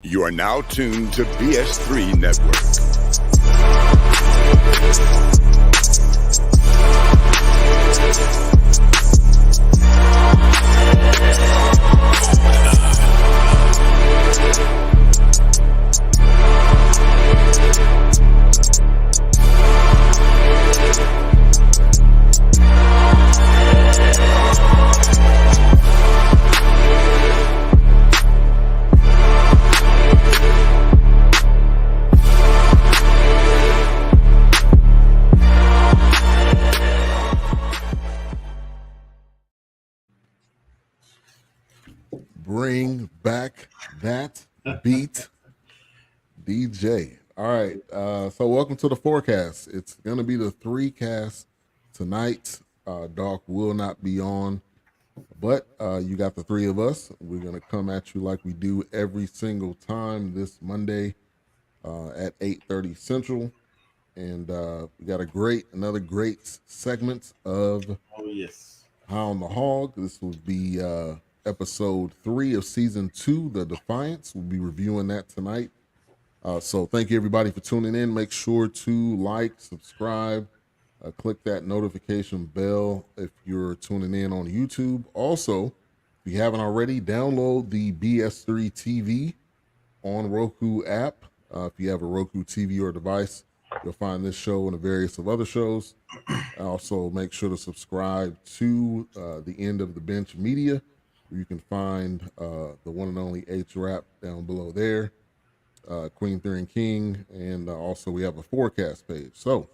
You are now tuned to BS3 Network. Bring back that beat, DJ. All right, so welcome to the forecast. It's going to be the 3-cast tonight. Doc will not be on, but you got the 3 of us. We're going to come at you like we do every single time this Monday at 8:30 Central. And we got another great segment of High on the Hog. This will be episode 3 of season 2, The Defiance. We'll be reviewing that tonight. So thank you everybody for tuning in. Make sure to like, subscribe, click that notification bell if you're tuning in on YouTube. Also, if you haven't already, download the BS3 TV on Roku app. If you have a Roku TV or device, you'll find this show and the various of other shows. Also, make sure to subscribe to the End of the Bench Media. You can find the one and only H-Rap down below there, Queen Theory and King, and also we have a forecast page. So,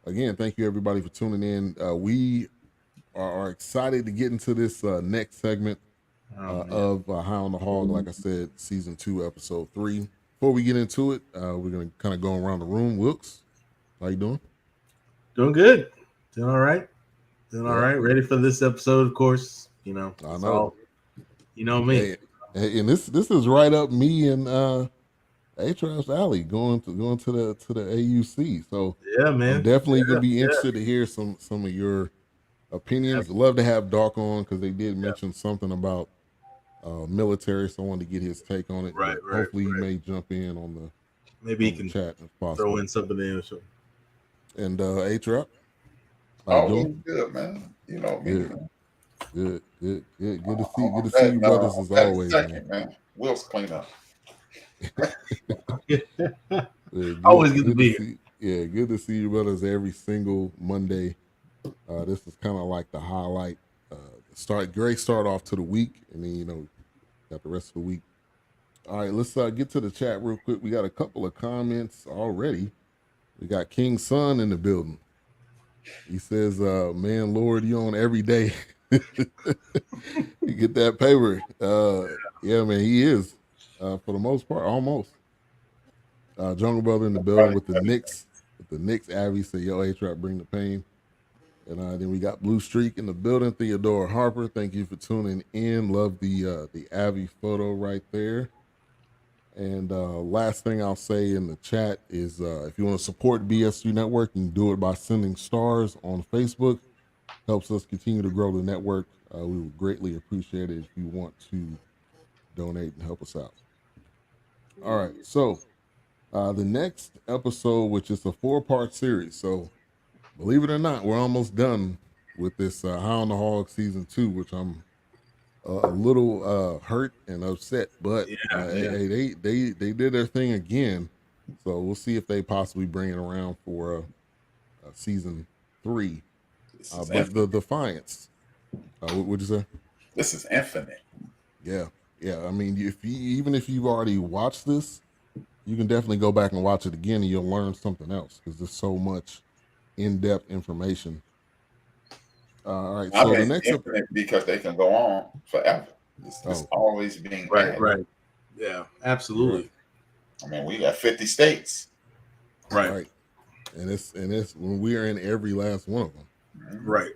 again, thank you everybody for tuning in. We are excited to get into this next segment of High on the Hog. Like I said, season 2, episode 3. Before we get into it, we're going to kind of go around the room. Wilkes, how you doing? Doing good. Doing all right. Doing all right. Ready for this episode, of course. You know, I know. You know me. Hey, and this is right up me and A-Trap's alley going to the AUC. So yeah, man, I'm definitely gonna be interested to hear some of your opinions. Absolutely. Love to have Doc on because they did mention something about military, so I wanted to get his take on it. Right. Hopefully he may jump in on the maybe he can chat if possible. throw in something in or something. And A-Trap, good, man. You know me. Good. Good to see you brothers as always, man. Will's clean up. Always good to be here. Good to see you brothers every single Monday. This is kind of like the highlight. Great start off to the week, and then got the rest of the week. All right, let's get to the chat real quick. We got a couple of comments already. We got King Son in the building. He says, "Man, Lord, you on every day." You get that paper. Yeah, man, he is. For the most part, almost. Jungle Brother in the building with the Knicks. With the Knicks, Abby said, "Yo, A-Trap, bring the pain." And then we got Blue Streak in the building. Theodore Harper, thank you for tuning in. Love the Abby photo right there. And last thing I'll say in the chat is if you want to support BS3 Network, you can do it by sending stars on Facebook. Helps us continue to grow the network. We would greatly appreciate it if you want to donate and help us out. All right, so the next episode, which is a 4-part series. So believe it or not, we're almost done with this High on the Hog season 2, which I'm a little hurt and upset. But hey, they did their thing again. So we'll see if they possibly bring it around for season 3. But the Defiance, what'd you say? This is infinite. Yeah. I mean, even if you've already watched this, you can definitely go back and watch it again, and you'll learn something else because there's so much in-depth information. All right, so the next because they can go on forever. It's always being right. Yeah, absolutely. Right. I mean, we got 50 states. Right. And it's when we are in every last one of them. Right.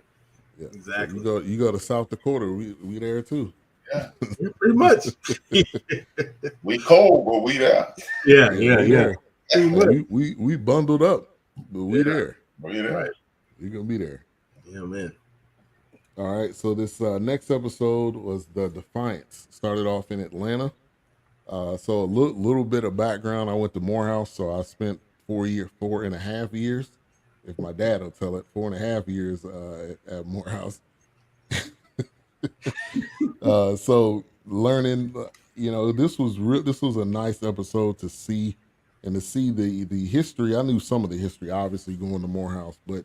Yeah. Exactly. So you go to South Dakota, we there too. Yeah. Pretty much. We cold, but we there. Yeah. We bundled up, but we there. We there. Right. You're gonna be there. Yeah, man. All right. So this next episode was the Defiance. Started off in Atlanta. So a little bit of background. I went to Morehouse, so I spent 4.5 years. If my dad will tell it, 4.5 years at Morehouse. So learning, this was a nice episode to see, and to see the history. I knew some of the history, obviously, going to Morehouse, but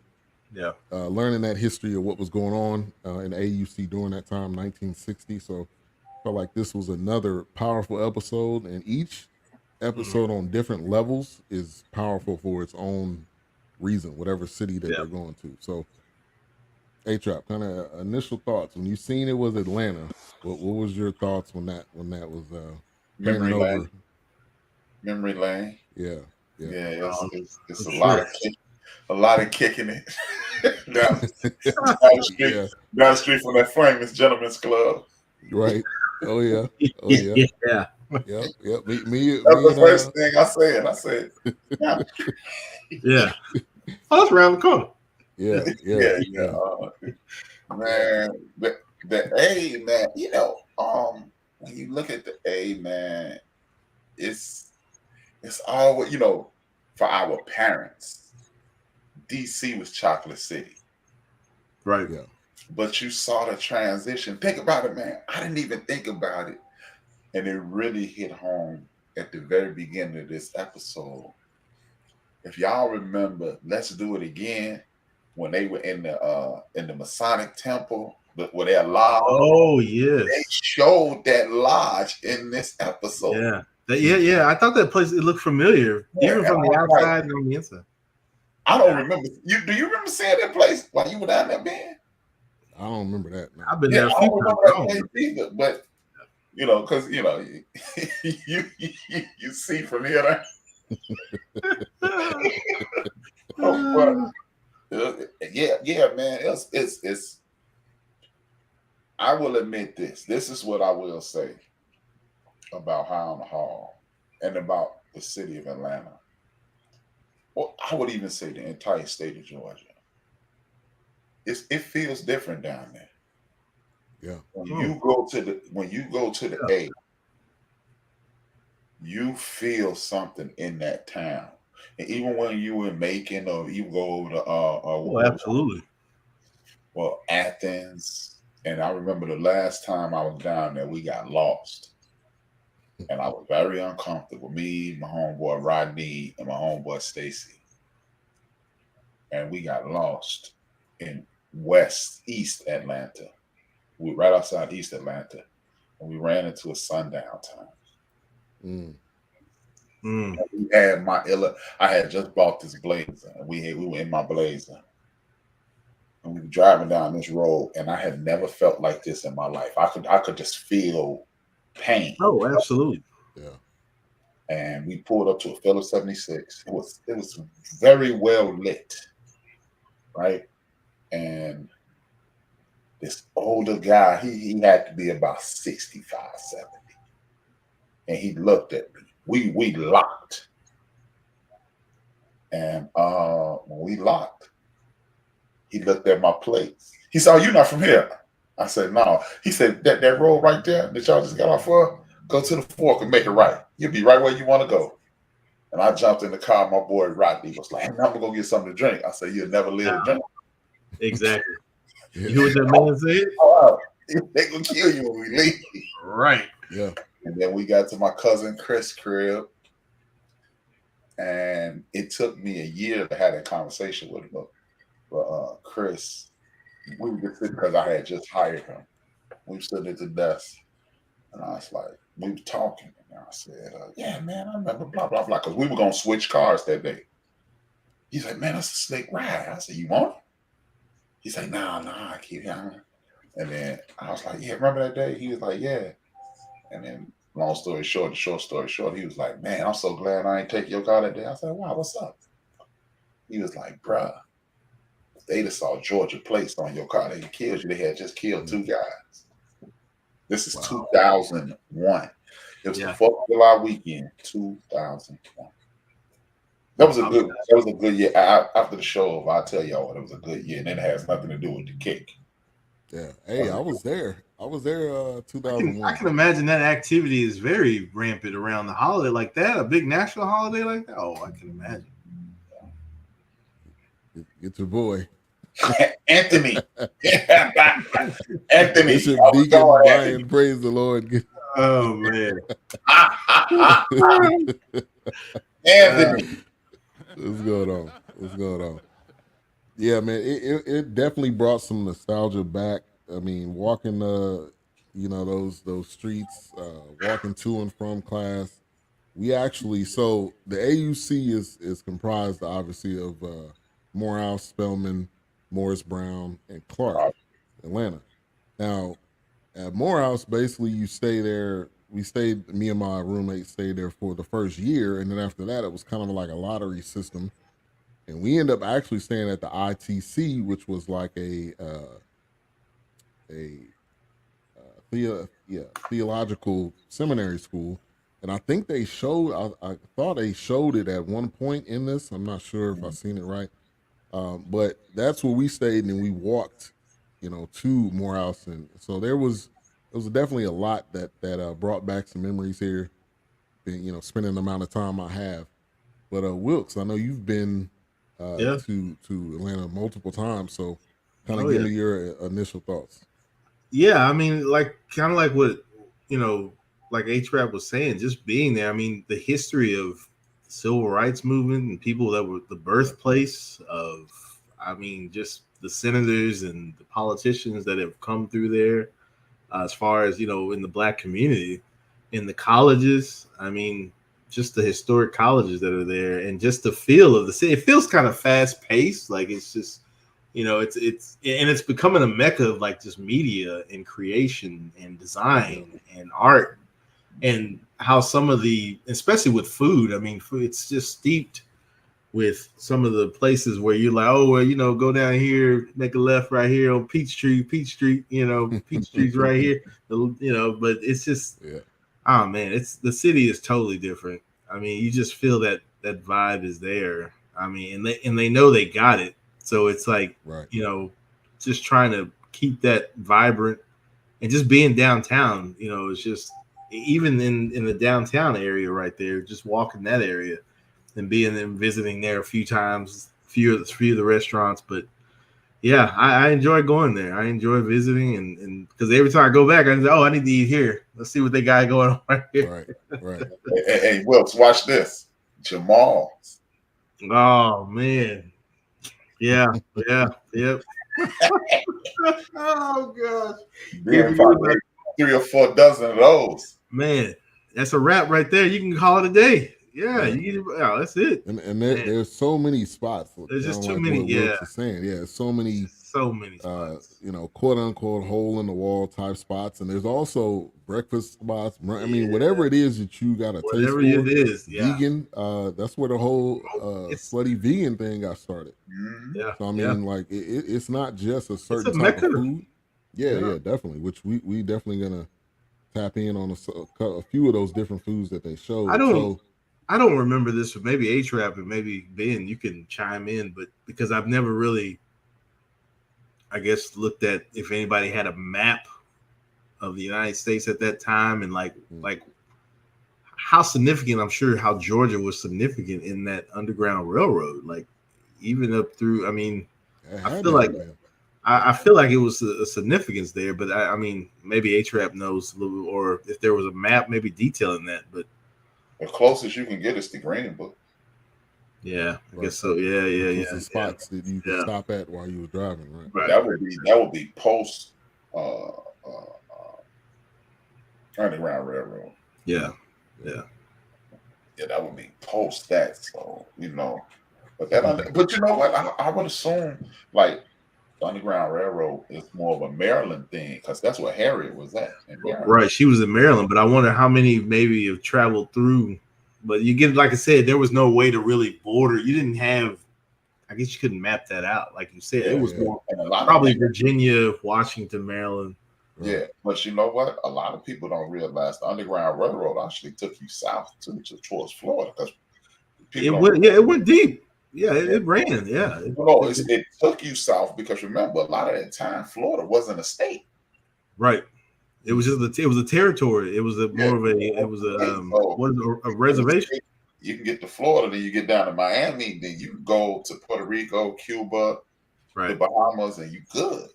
Yeah. learning that history of what was going on in AUC during that time, 1960. So felt like this was another powerful episode, and each episode on different levels is powerful for its own reason, whatever city that they're going to. So, A-Trap, kind of initial thoughts when you seen it was Atlanta. What was your thoughts when that was Memory painting over? lane. Memory lane. Yeah. It's a lot of kicking it down the street, Yeah. down the street from that famous gentleman's club. Right. Oh yeah. Oh Yeah. Yep. Me That's the first thing I said. I said, Yeah. Oh, that's around the corner. Yeah. Man, the A, man, when you look at the A, man, it's always, for our parents, DC was Chocolate City. Right. Yeah. But you saw the transition. Think about it, man. I didn't even think about it. And it really hit home at the very beginning of this episode. If y'all remember, Let's Do It Again, when they were in the Masonic Temple, where they're lodge. Oh, yes. They showed that lodge in this episode. Yeah. I thought that place, it looked familiar, even from the outside and on the inside. I don't remember. Do you remember seeing that place while you were down there, Ben? I don't remember that. No. I've been there. I don't remember that place either, but because you see from here. Yeah, man. It's. I will admit this. This is what I will say about Highland Hall and about the city of Atlanta. Well, I would even say the entire state of Georgia. It feels different down there. Yeah. When you go to the A, you feel something in that town. And even when you in Macon or you go to absolutely. Well, Athens, and I remember the last time I was down there, we got lost. And I was very uncomfortable. Me, my homeboy Rodney, and my homeboy Stacy. And we got lost in East Atlanta. We were right outside East Atlanta. And we ran into a sundown town. And we had I had just bought this Blazer. And we were in my Blazer. And we were driving down this road, and I had never felt like this in my life. I could just feel pain. Oh, absolutely. Yeah. And we pulled up to a Phillips 76. It was very well lit, right? And this older guy, he had to be about 65, 70. And he looked at me. We locked. And when we locked, he looked at my plates. He said, "Oh, you're not from here." I said, "No." He said, that road right there that y'all just got off of, go to the fork and make it right. You'll be right where you want to go. And I jumped in the car. My boy Rodney was like, "Hey, I'm going to go get something to drink." I said, "You'll never live to drink." Exactly. You hear what that man said? Oh, they going to kill you when we leave. Right. Yeah. And then we got to my cousin Chris' crib. And it took me a year to have that conversation with him. But Chris, we were just sitting because I had just hired him. We were sitting at the desk. And I was like, we were talking. And I said, "Yeah, man, I remember blah, blah, blah." Because we were going to switch cars that day. He's like, "Man, that's a slick ride." I said, "You want it?" He's like, nah, I keep it. And then I was like, "Yeah, remember that day?" He was like, "Yeah." And then short story short, he was like, "Man, I'm so glad I ain't take your car that day." I said, "Wow, what's up?" He was like, "Bruh, they just saw Georgia plates on your car. They killed you. They had just killed 2 guys." This is 2001. It was the 4th of July weekend, 2001. That was a good year. After the show, I'll tell y'all what, it was a good year, and it has nothing to do with the kick. Yeah. Hey, I was there. I was there. I 2001. can imagine that activity is very rampant around the holiday like that, a big national holiday like that. Oh, I can imagine. Get your boy. Anthony. Anthony. Bishop I was Deacon going Brian, praise the Lord. Oh man. Anthony. What's going on? What's going on? Yeah, man, it definitely brought some nostalgia back. I mean, walking those streets, walking to and from class. We actually, so the AUC is comprised obviously of Morehouse, Spelman, Morris Brown, and Clark, Atlanta. Now, at Morehouse, basically you stay there. Me and my roommate stayed there for the first year, and then after that, it was kind of like a lottery system. And we end up actually staying at the ITC, which was like a theological seminary school. And I think they showed. I thought they showed it at one point in this. I'm not sure if I've seen it right, but that's where we stayed, and then we walked, to Morehouse, and so there was definitely a lot that brought back some memories here. Spending the amount of time I have. But Wilkes, I know you've been to Atlanta multiple times, so kind of give me your initial thoughts. Yeah, I mean, kind of like what like H-Rap was saying, just being there. I mean, the history of the civil rights movement and people that were the birthplace of, I mean, just the senators and the politicians that have come through there, as far as in the Black community, in the colleges. I mean, just the historic colleges that are there, and just the feel of the city. It feels kind of fast paced, like it's just. It's becoming a mecca of like just media and creation and design and art, and how some of especially with food, I mean, it's just steeped with some of the places where you're like, oh, well, go down here, make a left right here on Peachtree, Peachtree's right here, but it's just, oh man, the city is totally different. I mean, you just feel that vibe is there. I mean, and they know they got it. So it's like, just trying to keep that vibrant, and just being downtown, it's just, even in the downtown area right there, just walking that area and being and visiting there a few times, few of the restaurants. But yeah, I enjoy going there. I enjoy visiting, and because every time I go back, I say, oh, I need to eat here. Let's see what they got going on right here. Right. Hey, Wilkes, watch this. Jamal. Oh man. Yeah. Yep. Oh gosh. Yeah, 3 or 4 dozen of those. Man, that's a wrap right there. You can call it a day. Yeah, that's it. And there's so many spots. There's just too many. So many spots. Quote unquote hole in the wall type spots, and there's also breakfast spots. I mean, whatever it is that you got to taste. Whatever it is, vegan. That's where the whole slutty vegan thing got started. Yeah. So I mean, like it's not just a certain type of food. Yeah, definitely. Which we definitely gonna tap in on a few of those different foods that they showed. I don't remember this, but maybe H-Rap and maybe Ben, you can chime in, but because I've never really, I guess, looked at if anybody had a map of the United States at that time, and like how significant, I'm sure how Georgia was significant in that Underground Railroad, like even up through, I mean, I feel like it was a significance there, but I mean, maybe H-Rap knows a little, or if there was a map, maybe detailing that, but the closest you can get is the Green Book. Yeah, I guess so. Yeah. The spots that you can stop at while you were driving, right? That would be post Underground Railroad. Yeah, that would be post that. So but you know what? I would assume like the Underground Railroad is more of a Maryland thing, because that's where Harriet was at. Right, she was in Maryland, but I wonder how many maybe have traveled through. But you get, like I said, there was no way to really border. You didn't have, I guess you couldn't map that out. Like you said, it was more probably Virginia, Washington, Maryland. Yeah, but you know what? A lot of people don't realize the Underground Railroad actually took you south towards Florida, because it went deep. Yeah, it ran. Yeah. It took you south because remember, a lot of that time, Florida wasn't a state. Right. It was just it was a territory. It was a reservation. You can get to Florida, then you get down to Miami, then you go to Puerto Rico, Cuba, the Bahamas, and you good.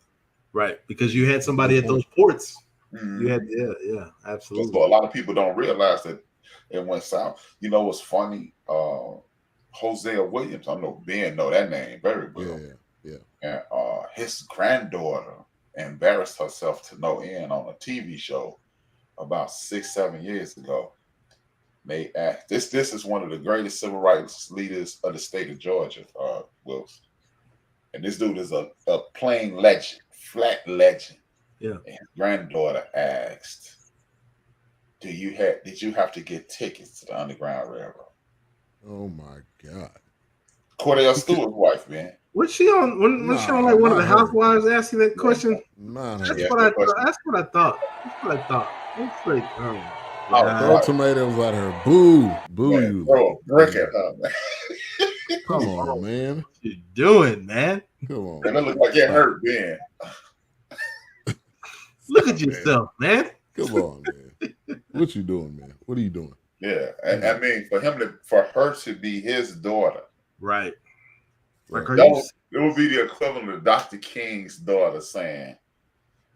Right, because you had somebody at those ports. You had, absolutely. So a lot of people don't realize that it went south. You know what's funny? Hosea Williams, I know Ben know that name very well. Yeah. And his granddaughter embarrassed herself to no end on a TV show about 6-7 years ago. They asked this is one of the greatest civil rights leaders of the state of Georgia, Wilson. And this dude is a plain legend, flat legend. Yeah. And his granddaughter asked, did you have to get tickets to the Underground Railroad? Oh my God. Cordell Stewart's wife, man. Was she on was she on like one of the housewives asking that question? That's what I thought. It's like, throw tomatoes at her. Boo. You. Throw a brick at her, man. Come on, man. What you doing, man? Come on. And it look like it hurt, Ben. Look at yourself, man. Come on, man. What you doing, man? What are you doing? Yeah, and I mean, for her to be his daughter, right? Like it would be the equivalent of Dr. King's daughter saying,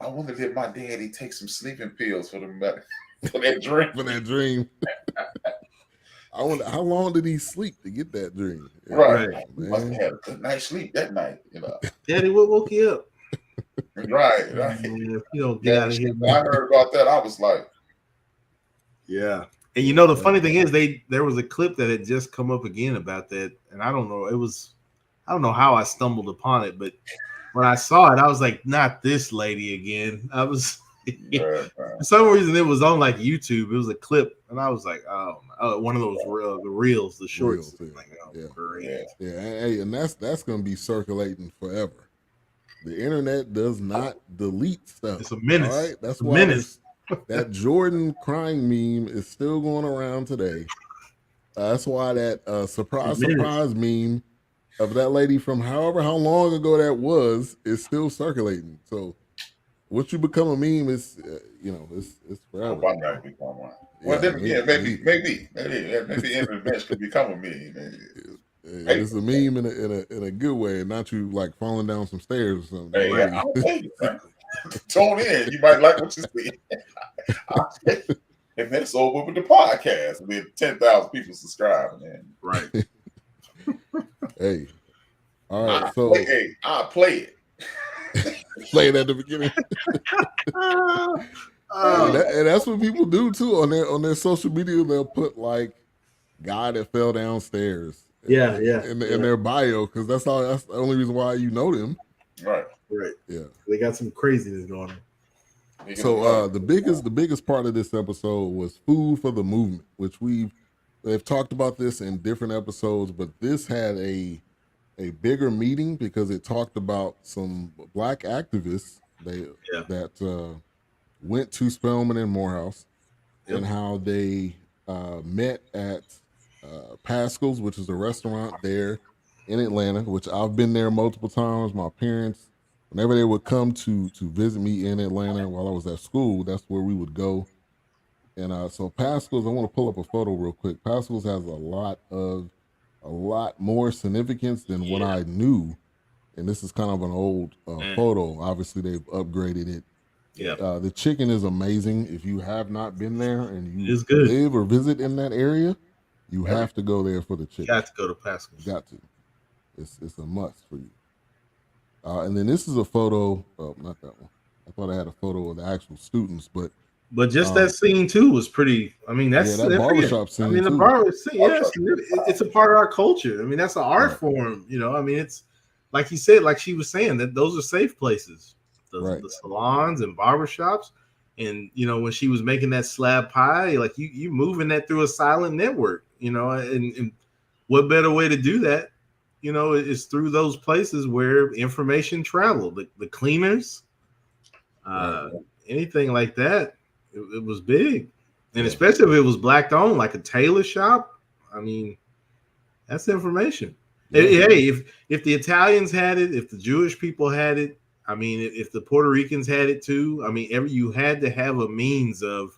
"I wonder if my daddy takes some sleeping pills for that dream." For that dream. I wonder how long did he sleep to get that dream? Right. He must have had a good night's sleep that night. Daddy, what woke you up? Right. You don't get out of here. When I heard about that, I was like, yeah. And the funny thing is, there was a clip that had just come up again about that, and I don't know how I stumbled upon it, but when I saw it, I was like, not this lady again. I was for some reason it was on like YouTube. It was a clip, and I was like, one of those the reels, the shorts. Great. Yeah, hey, and that's gonna be circulating forever. The internet does not delete stuff. It's a menace. All right? That's why that Jordan crying meme is still going around today. That's why that surprise meme of that lady from how long ago that was is still circulating. So once you become a meme, it's it's forever. One night become one. Well, then again, maybe events could become a meme. It's a meme in a good way, and not you like falling down some stairs or something. Hey, I'll tell you, man. Tune in. You might like what you see. And then it's over with the podcast. I mean, 10,000 people subscribe, man. Right. Hey. All right. I'll play it. Play it at the beginning. And that's what people do too on their social media. They'll put like guy that fell downstairs. In their bio, because that's the only reason why you know them. Right. Yeah. They got some craziness going on. So the biggest part of this episode was food for the movement, which they've talked about this in different episodes, but this had a bigger meeting because it talked about some black activists that went to Spelman and Morehouse and how they met at Pascal's, which is a restaurant there in Atlanta, which I've been there multiple times. My parents, whenever they would come to visit me in Atlanta while I was at school, that's where we would go. And so Pascal's, I want to pull up a photo real quick. Pascal's has a lot more significance than what I knew. And this is kind of an old photo. Obviously, they've upgraded it. Yeah. The chicken is amazing. If you have not been there and you good. live or visit in that area, you have to go there for the chicken. You got to go to Pascal's. Got to. It's a must for you. And then this is a photo. Oh, not that one. I thought I had a photo of the actual students, but just that scene too was pretty. I mean, that's that barbershop scene. I mean, the barber scene. Yes, it's a part of our culture. I mean, that's an art form. I mean, it's like he said, like she was saying, that those are safe places. The salons and barbershops. And when she was making that slab pie, like you moving that through a silent network, and what better way to do that, is through those places where information traveled. The cleaners, anything like that, it was big, and especially if it was black owned, like a tailor shop. I mean, that's information. Hey, if the Italians had it, if the Jewish people had it, I mean, if the Puerto Ricans had it too, I mean, you had to have a means of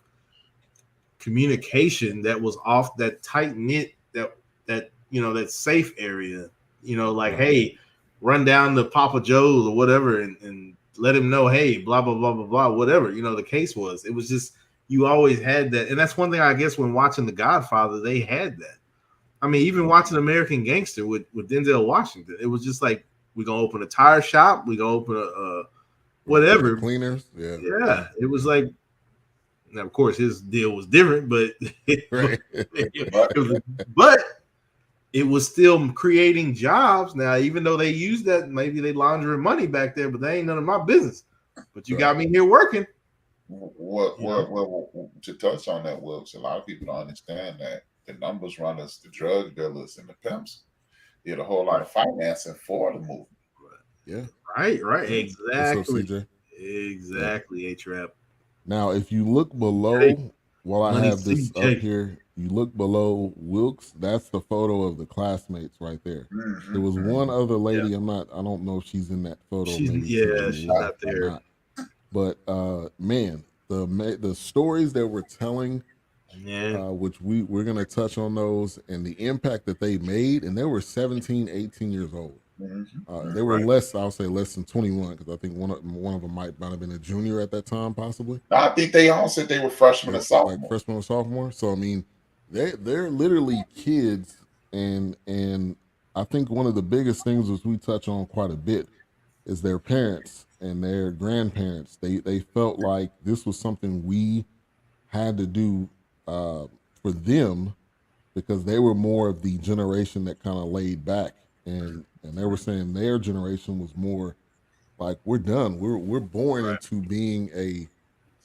communication that was off that tight knit, that that safe area. Like, hey, run down to Papa Joe's or whatever, and let him know, hey, blah blah blah blah blah, whatever the case was. It was just, you always had that, and that's one thing I guess when watching The Godfather, they had that. I mean, even watching American Gangster with Denzel Washington, it was just like, we're gonna open a tire shop, we're gonna open a whatever cleaners. Yeah. It was like, now of course his deal was different, but but it was still creating jobs. Now, even though they used that, maybe they laundering money back there, but they ain't none of my business. But you got me here working. What to touch on that, Wilkes, a lot of people don't understand that the numbers runners, the drug dealers, and the pimps did a whole lot of financing for the movement. Yeah. Right. Exactly. What's up, CJ? Exactly, A-Trap. Now, if you look below, while I have this CJ. up here, you look below Wilkes, that's the photo of the classmates right there. There was one other lady, I don't know if she's in that photo. She's not there. Not. But man, the stories that we're telling, which we're gonna touch on those, and the impact that they made, and they were 17, 18 years old. They were I'll say less than 21, because I think one of them might have been a junior at that time, possibly. I think they all said they were freshmen or sophomore. Like freshman or sophomore. So I mean, they're literally kids, and I think one of the biggest things, which we touch on quite a bit, is their parents and their grandparents. They felt like this was something we had to do for them, because they were more of the generation that kind of laid back, and they were saying their generation was more like, we're done. We're born into being an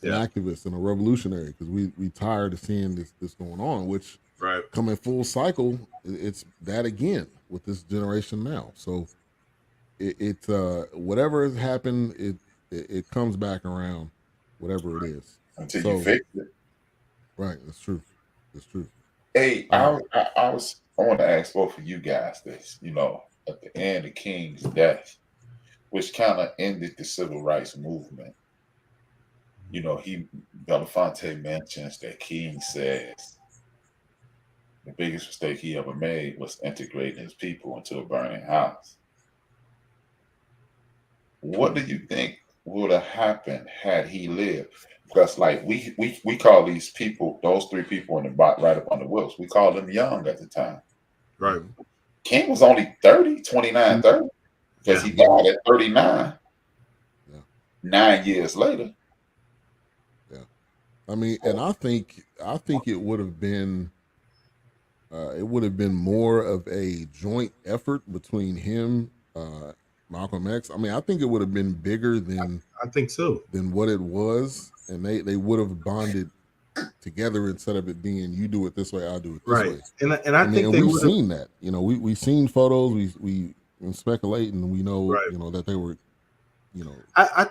activist and a revolutionary, because we tired of seeing this going on, which coming full cycle, it's that again with this generation now. So it whatever has happened, it comes back around, whatever it is, until you fix it. Right, that's true. That's true. Hey, I want to ask both of you guys this. At the end of King's death, which kind of ended the civil rights movement. Belafonte mentions that King says the biggest mistake he ever made was integrating his people into a burning house. What do you think would have happened had he lived? Because like we call these people, those three people in the right up on the Wilkes, we call them young at the time. Right. King was only 29, 30, because he died at 39. 9 years later. I mean, and I think it would have been more of a joint effort between him, Malcolm X. I mean, I think it would have been bigger than I think so than what it was, and they would have bonded together instead of it being, you do it this way, I do it this way. And I think we've seen that. We've seen photos. We speculate, and we know that they were. I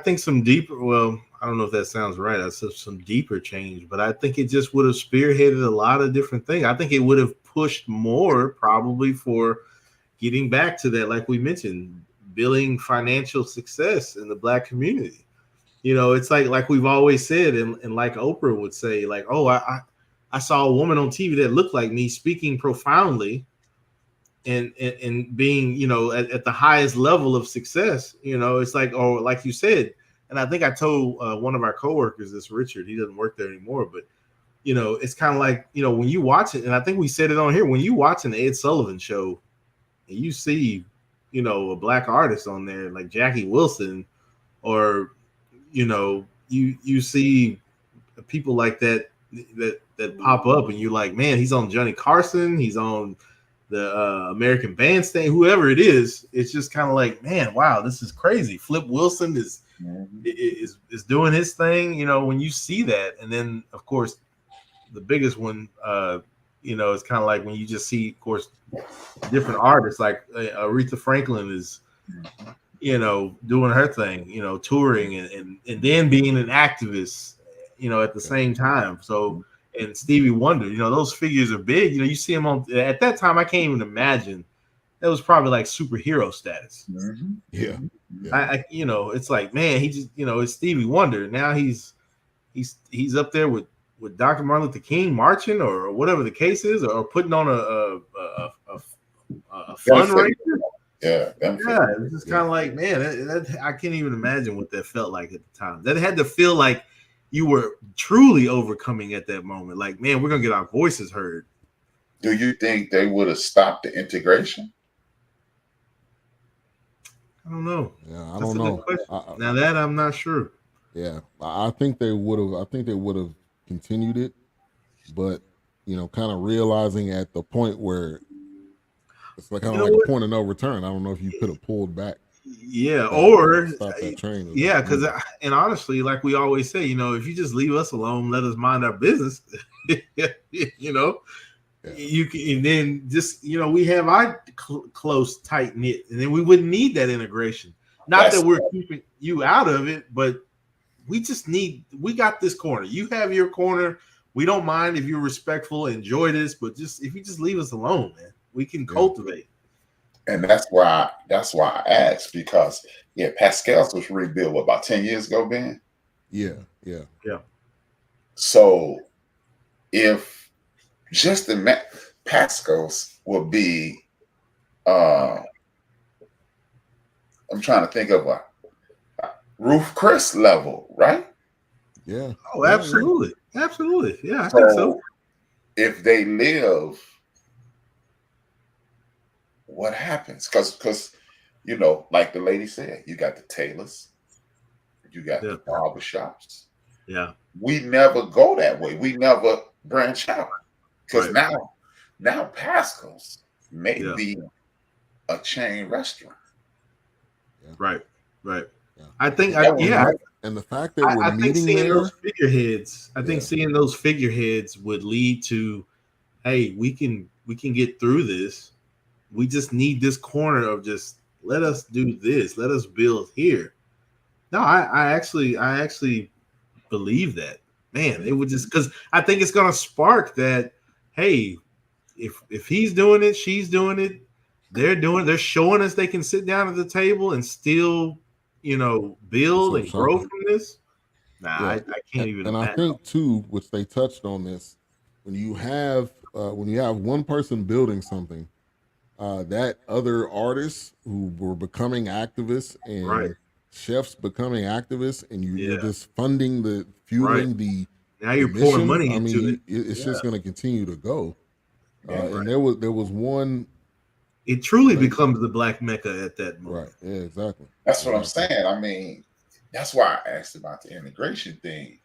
think some deeper. Well, I don't know if that sounds right. I said some deeper change, but I think it just would have spearheaded a lot of different things. I think it would have pushed more probably for getting back to that, like we mentioned, building financial success in the Black community. It's like we've always said, and like Oprah would say, like, oh, I saw a woman on TV that looked like me, speaking profoundly and being, at the highest level of success. It's like, or like you said, and I think I told one of our coworkers this, Richard, he doesn't work there anymore, but it's kind of like, when you watch it, and I think we said it on here, when you watch an Ed Sullivan show and you see, a Black artist on there like Jackie Wilson, or you see people like that pop up, and you're like, man, he's on Johnny Carson, he's on the American Bandstand, whoever it is. It's just kind of like, man, wow, this is crazy. Flip Wilson is doing his thing, when you see that. And then of course the biggest one, it's kind of like when you just see, of course, different artists like Aretha Franklin is doing her thing, touring and then being an activist, at the same time. So and Stevie Wonder. You know, those figures are big. You know, you see them on at that time. I can't even imagine. That was probably like superhero status. Mm-hmm. Yeah. You know, it's like, man, he just, you know, it's Stevie Wonder. Now he's up there with Dr. Martin Luther King marching or whatever the case is, or putting on a fundraiser. Yeah, It's just kind of like, man, that I can't even imagine what that felt like at the time. That had to feel like you were truly overcoming at that moment. Like, man, we're gonna get our voices heard. Do you think they would have stopped the integration? I don't know. Yeah, I don't know. Now that I'm not sure. Yeah, I think they would have. I think they would have continued it, but you know, kind of realizing at the point where it's like kind of like a point of no return. I don't know if you could have pulled back. Yeah, or stop that train. Yeah, because and honestly, like we always say, you know, if you just leave us alone, let us mind our business. You know, you can, and then just, you know, we have our close, tight knit, and then we wouldn't need that integration. Not that we're keeping you out of it, but we got this corner. You have your corner. We don't mind if you're respectful, enjoy this, but just if you just leave us alone, man, we can cultivate. And that's why I asked, because Pascal's was rebuilt about 10 years ago, Ben. Yeah. So if just the Pascal's will be, I'm trying to think of a Ruth Chris level, right? Yeah. Oh, absolutely. Absolutely. Yeah, I think so. If they live, what happens? Because you know, like the lady said, you got the tailors, you got the barbershops. Yeah. We never go that way. We never branch out. Because now Pascal's may be a chain restaurant. Right. Yeah. I think and the fact that we're meeting there, those figureheads, seeing those figureheads would lead to, hey, we can get through this. We just need this corner of just let us do this, let us build here. No, I actually believe that. Man, it would just, because I think it's gonna spark that, hey, if he's doing it, she's doing it, they're showing us they can sit down at the table and still, you know, build and grow from this. I can't even imagine. I think too, which they touched on this, when you have one person building something, that other artists who were becoming activists and chefs becoming activists, and you're just fueling the now you're pouring money into it. I mean, it's just going to continue to go. And there was one. It truly becomes the Black Mecca at that moment. Right. Yeah, exactly. That's what I'm saying. I mean, that's why I asked about the integration thing,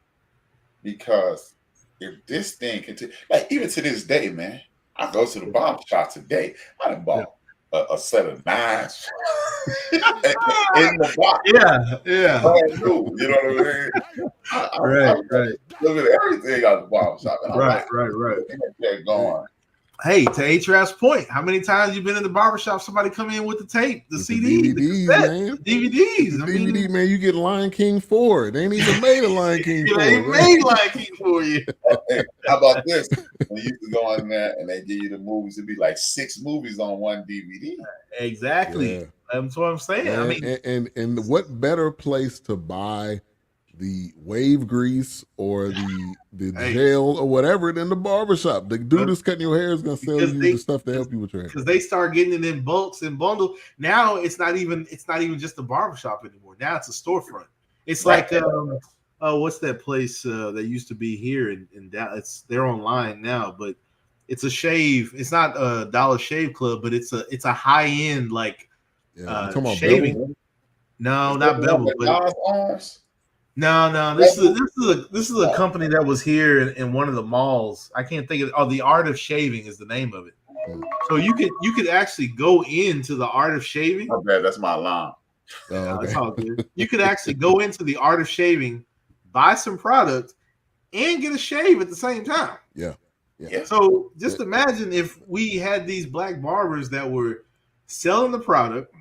because if this thing continue, like even to this day, man, I go to the barber shop today. I done bought a set of knives in the box. Yeah. Brand new, you know what I mean? Right. Look at everything out the barber shop. Right. They're going. Hey, to H-Rap's point, how many times you been in the barbershop, somebody come in with the tape, the CD, DVDs, man. DVDs. DVD, man, you get Lion King 4. They ain't even made a Lion King 4. They made Lion King for you. Hey, how about this? When you used to go in there and they give you the movies, it'd be like 6 movies on one DVD. Exactly. That's what I'm saying. And, I mean, and what better place to buy the wave grease or the gel or whatever than the barbershop. The dude that's cutting your hair is gonna sell you the stuff to help you with your hair. Because they start getting it in bulks and bundles. Now it's not even just a barbershop anymore. Now it's a storefront. It's like what's that place that used to be here in Dallas? They're online now, but it's a shave. It's not a Dollar Shave Club, but it's a high end like shaving. Bevel? No, not Bevel. No. This is a company that was here in one of the malls. I can't think of it. Oh, The Art of Shaving is the name of it. So you could actually go into the Art of Shaving. Okay, that's my alarm. That's all good. You could actually go into the Art of Shaving, buy some product, and get a shave at the same time. Yeah. So just imagine if we had these black barbers that were selling the product,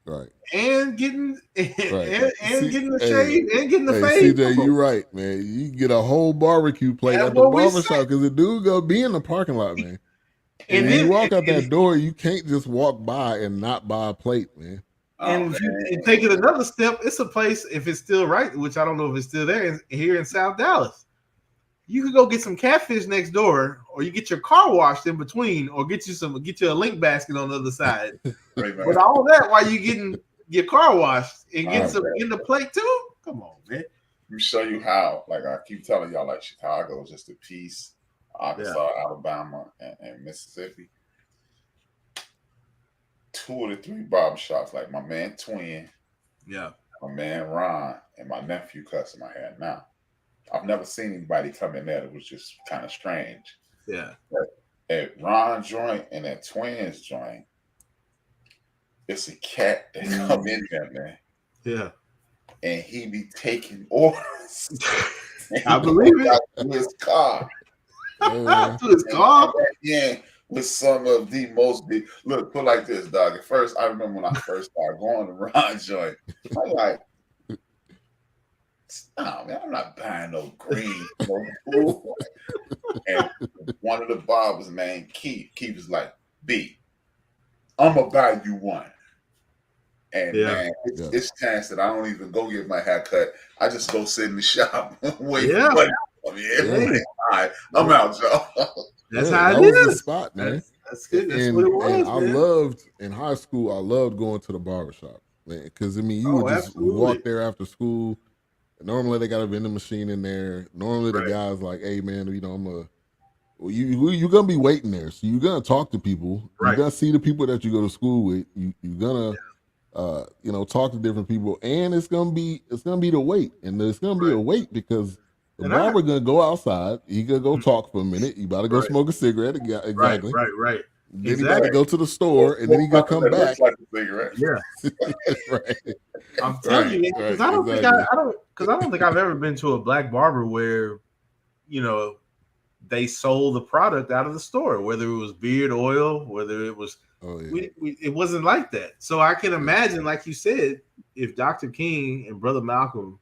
Right. and getting Right. and getting the shave and getting the hey, fade. CJ, you're right, man. You can get a whole barbecue plate That's at the what we barbershop because the dude gonna be in the parking lot, man. And And when you then walk out that door, you can't just walk by and not buy a plate, man. and if you take it another step, it's a place, if it's still right, which I don't know if it's still there, here in South Dallas. You could go get some catfish next door, or you get your car washed in between, or get you a link basket on the other side. But all that while you getting your car washed and getting some in the plate too. Come on, man. You show you how, like I keep telling y'all, like Chicago is just a piece, Arkansas, Alabama, and Mississippi. 2 or 3 barbershops, like my man Twin, my man Ron, and my nephew customer I had now. I've never seen anybody come in there that was just kind of strange. Yeah. But at Ron's joint and at Twin's joint, it's a cat that come in there, man. Yeah. And he be taking orders. I believe it. To his car. To his car? Yeah. With some of the most big look, put like this, dog. At first, I remember when I first started going to Ron's joint, I'm like, oh man, I'm not buying no green, no blue. And one of the barbers, man, Keith was like, B, I'm gonna buy you one. And man, it's chance that I don't even go get my hair cut. I just go sit in the shop and wait for money. All right, I'm out, y'all. That's how that it was is. the spot, man. That's good. That's and, what it was, and man. I loved in high school. I loved going to the barbershop, man, because I mean, you would just walk there after school. Normally, they got a vending machine in there. Normally, the guy's like, "Hey, man, you know, you're gonna be waiting there, so you're gonna talk to people. You're gonna see the people that you go to school with. You're gonna." Talk to different people, and it's gonna be the wait, and it's gonna be a wait because the barber gonna go outside. He gonna go talk for a minute. You about to go smoke a cigarette. Exactly. Right. Then he got to go to the store, and then he gonna come back. Like a cigarette. Yeah. Right. I'm telling you, because I don't think I've ever been to a black barber where, they sold the product out of the store, whether it was beard oil, whether it was. It wasn't like that. So I can imagine, like you said, if Dr. King and Brother Malcolm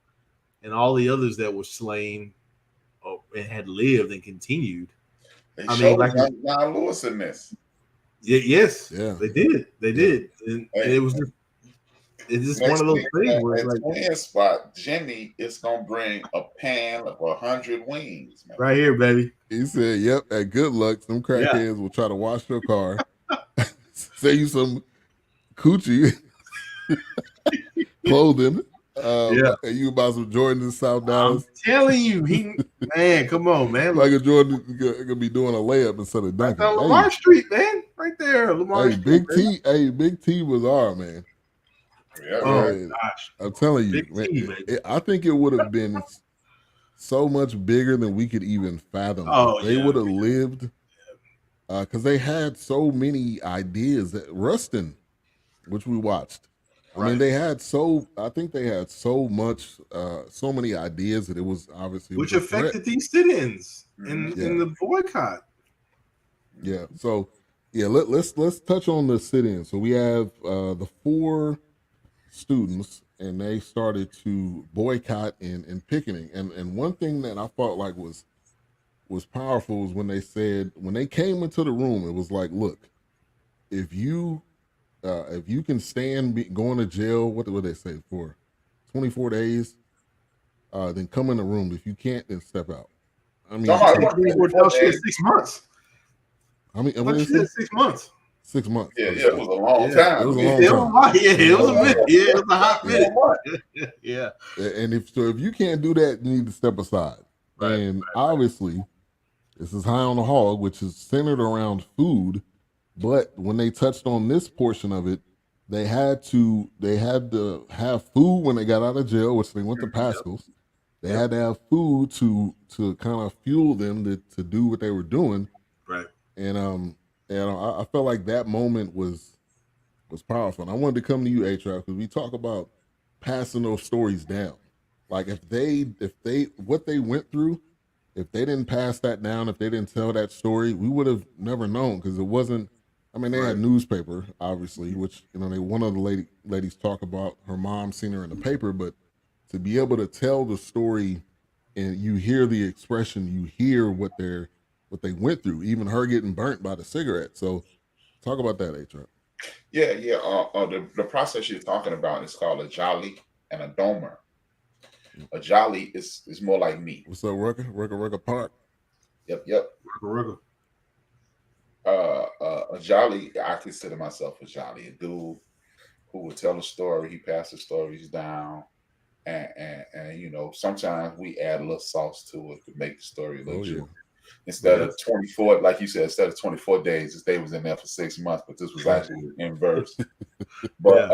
and all the others that were slain and had lived and continued. They showed like John Lewis in this. Yes, they did. They did. And it was just one of those things where it's like Twin spot, Jimmy is gonna bring a pan of 100 wings. Man. Right here, baby. He said, "Yep, at good luck, some crackheads will try to wash your car." Say you some coochie clothing. And you about some Jordans in South Dallas. I'm telling you, man, come on, man. Like a Jordan gonna be doing a layup instead of dunking. On Lamar Street, man. Right there. Lamar Street. Big T was our man. Yeah, gosh. I'm telling you, man, I think it would have been so much bigger than we could even fathom. They would have lived. Because they had so many ideas that Rustin, which we watched. I mean, they had so much, so many ideas that it was obviously which affected these sit-ins in the boycott. Yeah. So let's touch on the sit-in. So we have the 4 students, and they started to boycott and picketing. And one thing that I felt like was powerful was when they came into the room, it was like, look, if you can stand going to jail, what would they say, for 24 days, then come in the room. If you can't, then step out. I mean, 6 months. I mean, 6 months. 6 months. Yeah, it was a long time. It was a long time. It was a minute. Yeah, it was a hot minute. Yeah. And if you can't do that, you need to step aside. Obviously, this is High on the Hog, which is centered around food. But when they touched on this portion of it, they had to have food when they got out of jail, which they went to Pascal's. They had to have food to kind of fuel them to do what they were doing. Right. And I felt like that moment was powerful. And I wanted to come to you, A-Trap, because we talk about passing those stories down. Like if they what they went through, if they didn't pass that down, if they didn't tell that story, we would have never known, because it wasn't I mean, they had newspaper, obviously, which one of the ladies talk about her mom seen her in the paper, but to be able to tell the story, and you hear the expression, you hear what they went through, even her getting burnt by the cigarette. So, talk about that, A-Trap. Yeah. The process you're talking about is called a jolly and a domer. A jolly is more like me. What's up, Rucker Park? Yep. Rucker. A jolly, I consider myself a jolly, a dude who will tell a story. He passes stories down, and sometimes we add a little sauce to it to make the story look true. Instead of 24, like you said, instead of 24 days, this day was in there for 6 months, but this was actually in verse. But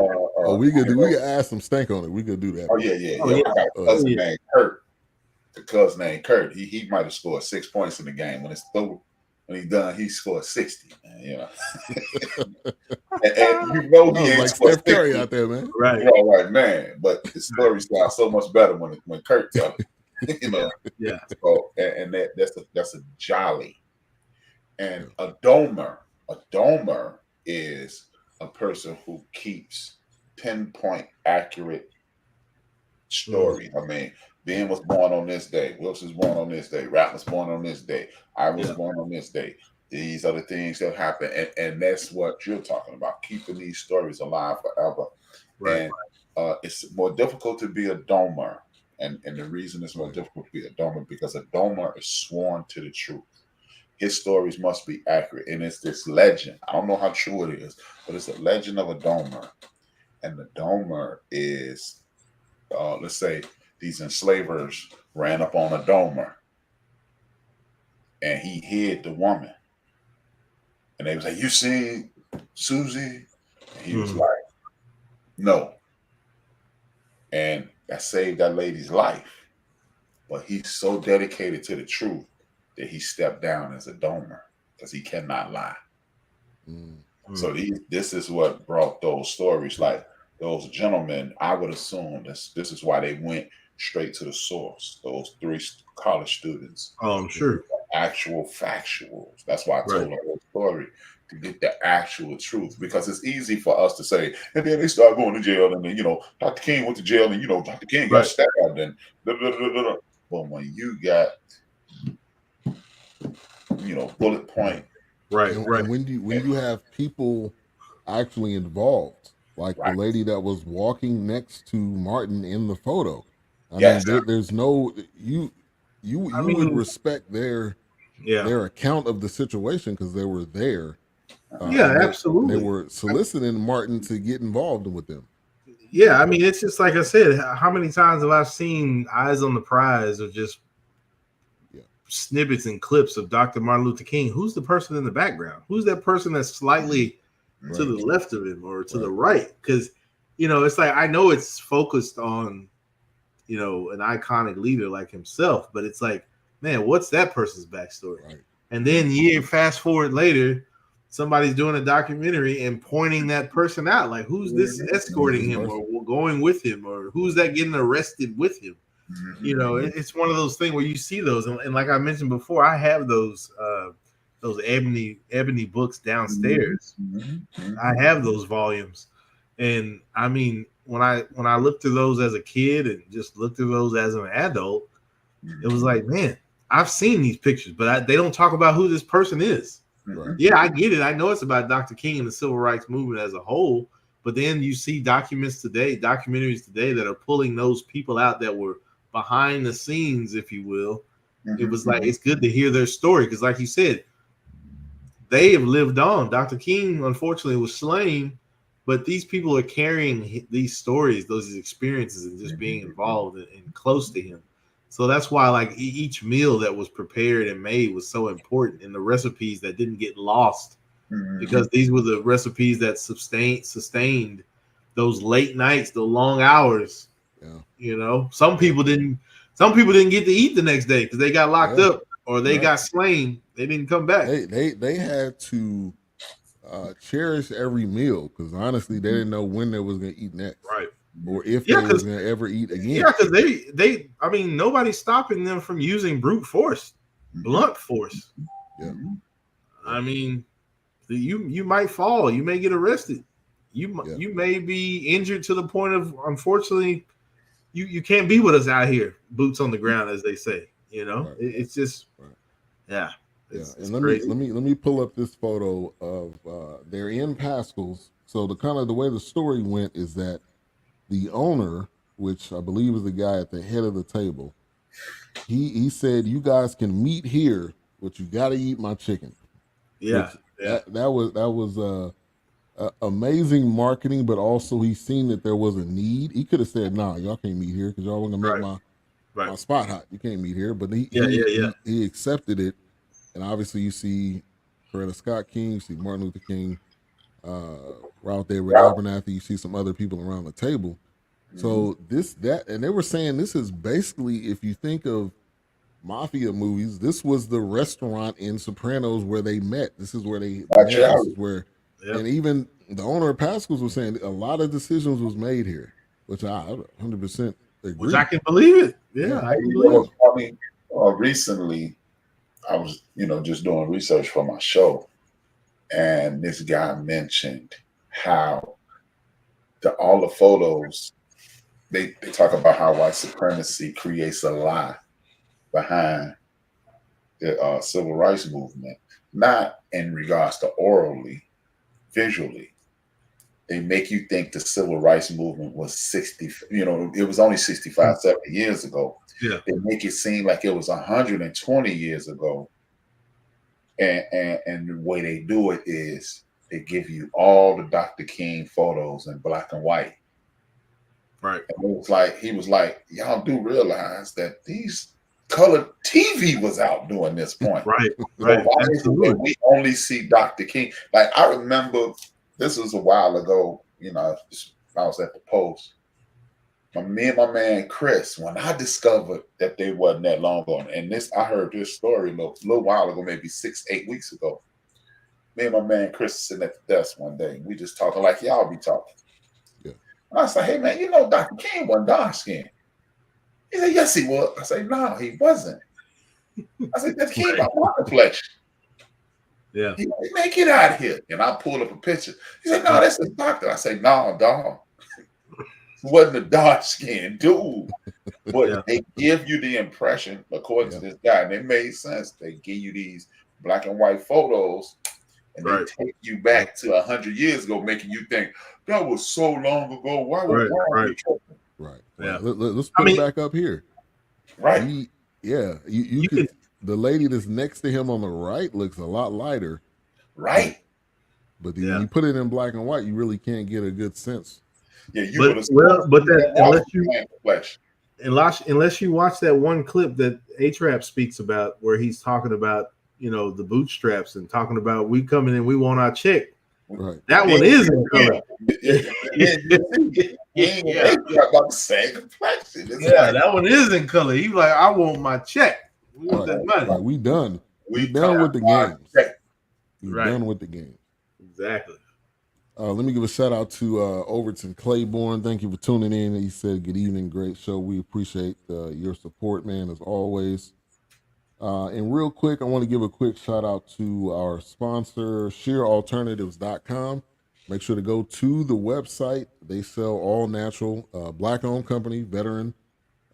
we could add some stank on it. We could do that. Oh yeah. We got a cousin named Kurt. The cousin named Kurt. He might have scored 6 points in the game. When it's through, when he's done, he scored 60. Man, and he ain't like scored Steph Curry 60. Out there, man. Right. Right, man. But the story sounds so much better when Kurt tells it. Yeah. So, and that's a jolly. And a domer is a person who keeps pinpoint accurate story. I mean, Ben was born on this day. Wilson was born on this day. Rat was born on this day. I was born on this day. These are the things that happen, and that's what you're talking about, keeping these stories alive forever. Right. And it's more difficult to be a domer. And the reason it's more difficult to be a domer because a domer is sworn to the truth. His stories must be accurate. And it's this legend. I don't know how true it is, but it's a legend of a domer. And the domer is, let's say, these enslavers ran up on a domer. And he hid the woman. And they was like, "You see Susie?" And he was like, "No." And that saved that lady's life. But he's so dedicated to the truth that he stepped down as a domer because he cannot lie. So this is what brought those stories. Like those gentlemen, I would assume this is why they went straight to the source. Those 3 college students. Oh, I'm sure. Actual factuals. That's why I told the whole story, to get the actual truth, because it's easy for us to say, and then they start going to jail, and then Dr. King went to jail, and Dr. King got stabbed, and blah, blah, blah, blah. But when you got bullet point, And when you have people actually involved, like the lady that was walking next to Martin in the photo, I mean, there's no you would respect their account of the situation because they were there. Absolutely. They were soliciting Martin to get involved with them. Yeah, I mean, it's just like I said, how many times have I seen Eyes on the Prize or just snippets and clips of Dr. Martin Luther King? Who's the person in the background? Who's that person that's slightly to the left of him or to the right? Because, it's like, I know it's focused on, an iconic leader like himself, but it's like, man, what's that person's backstory? Right. And then fast forward later, somebody's doing a documentary and pointing that person out. Like, who's this escorting him or going with him, or who's that getting arrested with him? It's one of those things where you see those. And like I mentioned before, I have those ebony books downstairs. I have those volumes. And I mean, when I looked through those as a kid and just looked through those as an adult, it was like, man, I've seen these pictures, but they don't talk about who this person is. Right. Yeah, I get it. I know it's about Dr. King and the civil rights movement as a whole, but then you see documentaries today that are pulling those people out that were behind the scenes, if you will. It was like, it's good to hear their story because, like you said, they have lived on. Dr. King, unfortunately, was slain, but these people are carrying these stories, those experiences, and just being involved and close to him. So that's why, like, each meal that was prepared and made was so important, and the recipes that didn't get lost, because these were the recipes that sustained those late nights, the long hours. Some people didn't get to eat the next day because they got locked up or they got slain. They didn't come back. They had to cherish every meal because honestly, they didn't know when they was going to eat next, right? Or if they was going to ever eat again. Yeah, because I mean, nobody's stopping them from using brute force, blunt force. Yeah. I mean, You might fall. You may get arrested. You may be injured to the point of, unfortunately, you can't be with us out here, boots on the ground, as they say. You know, Right. it's just, yeah. It's And let crazy. me pull up this photo of they're in Pascal's. So the way the story went is that the owner, which I believe is the guy at the head of the table, he said, "You guys can meet here, but you got to eat my chicken." Yeah, That was amazing marketing, but also he seen that there was a need. He could have said, "Nah, y'all can't meet here because y'all want to make my spot hot. You can't meet here." But he accepted it, and obviously you see Coretta Scott King, you see Martin Luther King, right there with Abernathy. You see some other people around the table. So and they were saying this is basically, if you think of mafia movies, this was the restaurant in Sopranos where they met. This is where they met. This is where, and even the owner of Pascal's was saying a lot of decisions was made here, which I 100% agree. Which I can believe it. Yeah, I can believe it. I mean, recently I was, just doing research for my show, and this guy mentioned how all the photos, they talk about how white supremacy creates a lie behind the civil rights movement, not in regards to orally, visually. They make you think the civil rights movement was 60, it was only 65, 70 years ago. Yeah. They make it seem like it was 120 years ago. And the way they do it is they give you all the Dr. King photos in black and white. Right. And he was like, y'all do realize that these colored TV was out during this point. Right. So why is it that we only see Dr. King? Like, I remember, this was a while ago, I was at the Post. Me and my man Chris, when I discovered that they wasn't that long ago, and I heard this story a little while ago, maybe 6-8 weeks ago. Me and my man Chris sitting at the desk one day, and we just talking like y'all be talking. Yeah. And I said, hey man, Dr. King wasn't dark skinned. He said, yes, he was. I said, no, he wasn't. I said, Dr. King about my complexion. Yeah. He said, man, get out of here. And I pulled up a picture. He said, no, that's the doctor. I said, no, dog. Wasn't a dark skinned dude. But they give you the impression, according to this guy, and it made sense. They give you these black and white photos, and they take you back to 100 years ago, making you think that was so long ago. Why would Right. Yeah. Let's put it back up here. Right. You could. The lady that's next to him on the right looks a lot lighter. Right. But when you put it in black and white, you really can't get a good sense. Yeah, unless you watch that one clip that A-Trap speaks about, where he's talking about the bootstraps and talking about we coming in, we want our check. Right. That one is in color. About the same complexion. That one is in color. He's like, I want my check. We want that money. Right. We done. We done with the games. We done with the games. Exactly. Let me give a shout out to Overton Claiborne. Thank you for tuning in. He said, good evening, great show. We appreciate your support, man, as always. And real quick, I want to give a quick shout out to our sponsor, sheeralternatives.com. Make sure to go to the website. They sell all natural, black-owned company, veteran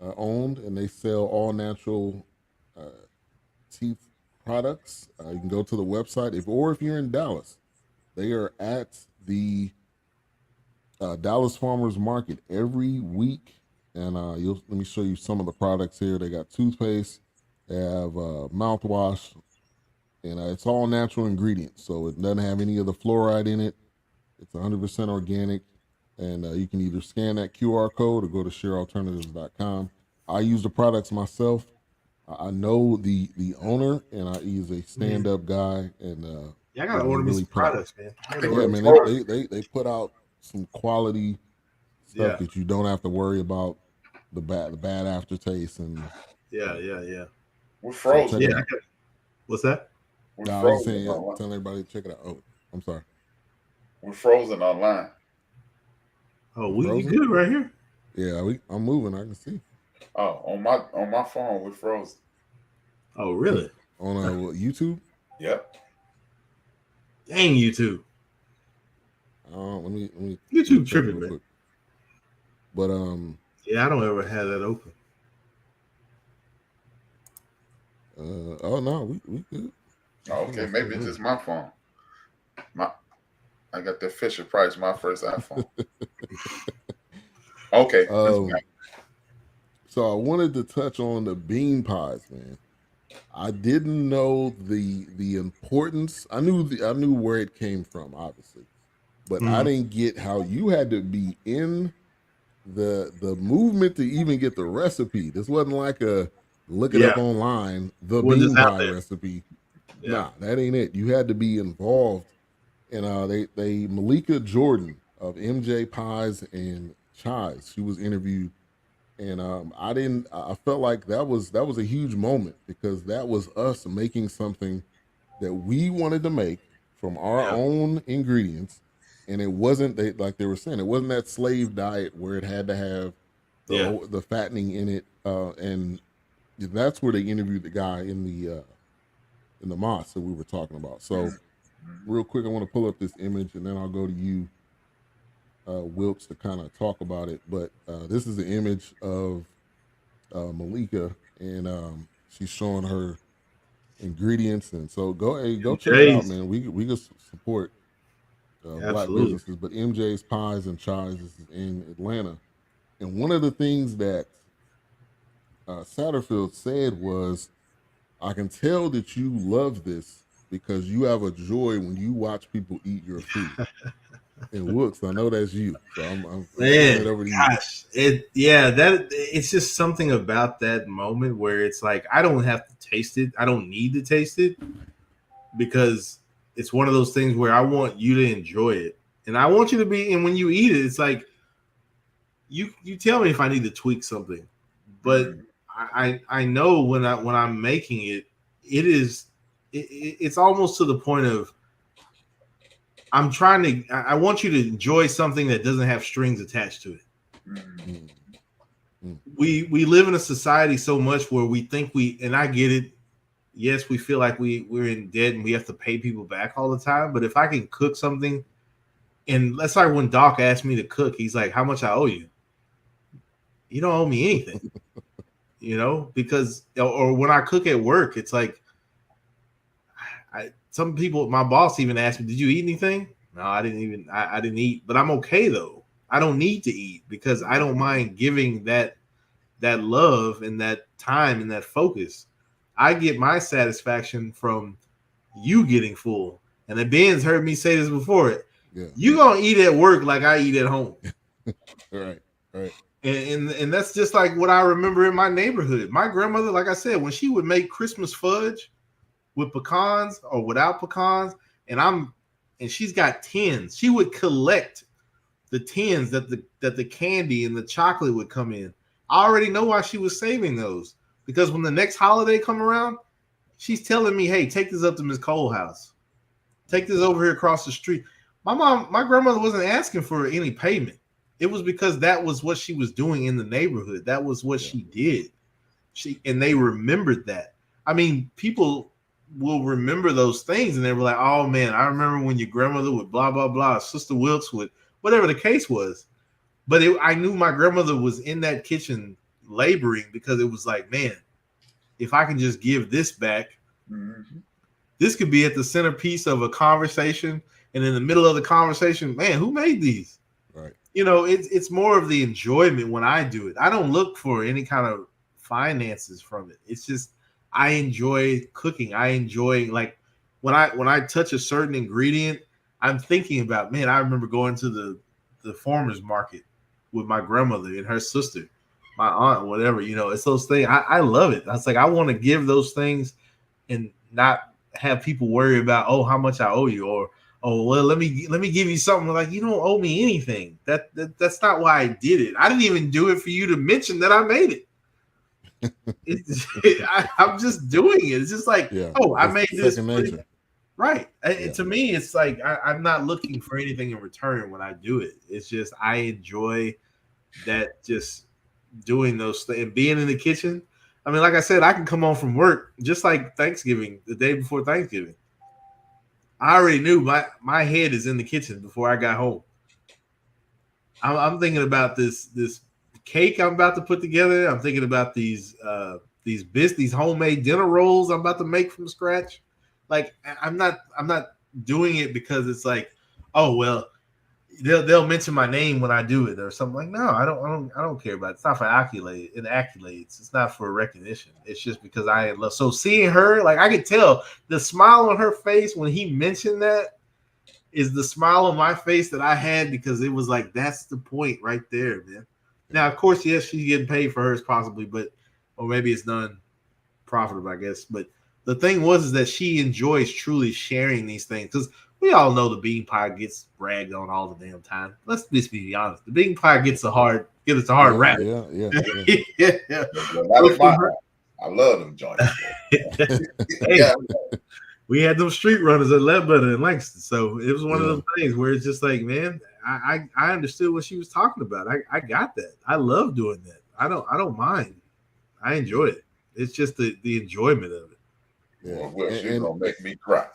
owned, and they sell all natural teeth products. You can go to the website, if you're in Dallas. They are at the Dallas Farmers Market every week, and let me show you some of the products here. They got toothpaste, they have mouthwash, and it's all natural ingredients, so it doesn't have any of the fluoride in it. It's 100% organic, and you can either scan that QR code or go to sharealternatives.com. I use the products myself. I know the owner, and he's a stand-up guy, and I gotta order me some products, man. Yeah, man, they put out some quality stuff that you don't have to worry about the bad aftertaste and We're frozen. So what's that? I was saying, telling everybody to check it out. Oh, I'm sorry. We're frozen online. Oh, we good right here. Yeah, I'm moving. I can see. Oh, on my phone, we're frozen. Oh, really? On YouTube? Yep. Dang, YouTube. Let me YouTube check tripping, real man. quick. But Yeah, I don't ever have that open. oh no, we good. Okay, maybe it's just my phone. I got the Fisher Price, my first iPhone. Okay. So I wanted to touch on the bean pies, man. I didn't know the importance. I knew where it came from, obviously, but I didn't get how you had to be in the movement to even get the recipe. This wasn't like a look it up online, the Wasn't bean just out pie there. recipe. Yeah. Nah, that ain't it. You had to be involved. And they Malika Jordan of MJ Pies and Chives, she was interviewed, and I felt like that was a huge moment because that was us making something that we wanted to make from our own ingredients, and it wasn't like they were saying, it wasn't that slave diet where it had to have the fattening in it, and that's where they interviewed the guy in the mosque that we were talking about. So real quick, I want to pull up this image and then I'll go to you, Wilkes, to kind of talk about it. But this is the image of Malika, and she's showing her ingredients. And so go check it out, man. We can support Black businesses. But MJ's Pies and Chives is in Atlanta. And one of the things that Satterfield said was, I can tell that you love this because you have a joy when you watch people eat your food. And Wooks, I know that's you, so I'm turning it over to you. It's just something about that moment where it's like I don't have to taste it. I don't need to taste it because it's one of those things where I want you to enjoy it, and I want you to be. And when you eat it, it's like you tell me if I need to tweak something, but I know when I'm making it, it's almost to the point of I'm trying to. I want you to enjoy something that doesn't have strings attached to it. We live in a society so much where we think and I get it. Yes, we feel like we're in debt and we have to pay people back all the time. But if I can cook something, and let's say when Doc asked me to cook, he's like, "How much I owe you?" You don't owe me anything, because or when I cook at work, it's like some people. My boss even asked me, "Did you eat anything?" No, I didn't even. I didn't eat, but I'm okay though. I don't need to eat because I don't mind giving that love and that time and that focus. I get my satisfaction from you getting full. And the Ben's heard me say this before. Yeah. You gonna eat at work like I eat at home. Right. And that's just like what I remember in my neighborhood. My grandmother, like I said, when she would make Christmas fudge with pecans or without pecans, and she's got tins. She would collect the tins that the candy and the chocolate would come in. I already know why she was saving those, because when the next holiday come around, she's telling me, "Hey, take this up to Miss Cole's house. Take this over here across the street." My grandmother wasn't asking for any payment. It was because that was what she was doing in the neighborhood. That was what she did. And they remembered that. I mean, people will remember those things, and they were like, "Oh man, I remember when your grandmother would blah blah blah, Sister Wilkes would," whatever the case was. But I knew my grandmother was in that kitchen laboring because it was like, man, if I can just give this back, this could be at the centerpiece of a conversation. And in the middle of the conversation, man, who made these? Right. It's more of the enjoyment when I do it. I don't look for any kind of finances from it. It's just I enjoy cooking. I enjoy, like, when I touch a certain ingredient, I'm thinking about, man, I remember going to the farmer's market with my grandmother and her sister, my aunt, whatever, it's those things. I love it. I was like, I want to give those things and not have people worry about, oh, how much I owe you, or, oh, well, let me give you something. Like, you don't owe me anything. That's not why I did it. I didn't even do it for you to mention that I made it. I'm just doing it. It's just like, I made this. Right. Yeah. To me, it's like I'm not looking for anything in return when I do it. It's just I enjoy that, just doing those things and being in the kitchen. I mean, like I said, I can come home from work just like Thanksgiving, the day before Thanksgiving. I already knew my head is in the kitchen before I got home. I'm thinking about this cake I'm about to put together. I'm thinking about these homemade dinner rolls I'm about to make from scratch. Like I'm not doing it because it's like, oh well, they'll mention my name when I do it or something. Like, no, I don't care about it. It's not for accolades. It's not for recognition. It's just because I love. So seeing her, like I could tell the smile on her face when he mentioned that is the smile on my face that I had, because it was like, that's the point right there, man. Now, of course, yes, she's getting paid for hers possibly, but or maybe it's non-profitable, I guess. But the thing is that she enjoys truly sharing these things, because we all know the bean pie gets bragged on all the damn time. Let's just be honest. The bean pie gets a hard rap. Yeah. I love them joints. Hey, we had them street runners at Ledbetter and Langston, so it was one of those things where it's just like, man, I understood what she was talking about. I got that. I love doing that. I don't mind. I enjoy it. It's just the enjoyment of it. Yeah, well, she's gonna make me cry.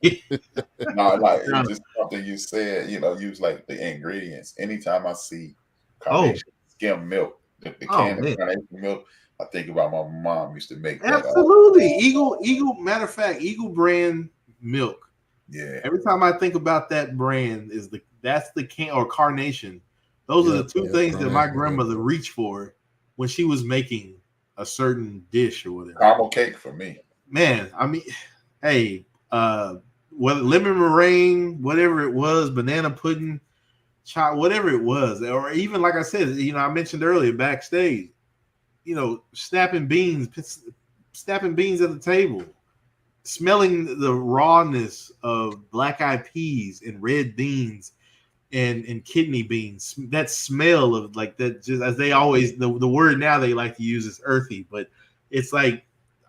No, like it's just something you said. Use like the ingredients. Anytime I see carnation skim milk, the can of carnation milk, I think about my mom used to make that. Absolutely. Eagle, matter of fact, Eagle brand milk. Yeah. Every time I think about that brand, that's the can, or carnation. Those are the two things that my grandmother reached for when she was making a certain dish or whatever. Caramel cake for me. Man, I mean, hey, whether lemon meringue, whatever it was, banana pudding, whatever it was, or even like I said, I mentioned earlier backstage, snapping beans at the table, smelling the rawness of black-eyed peas and red beans and kidney beans. That smell of like that, just as they always, the word now they like to use is earthy, but it's like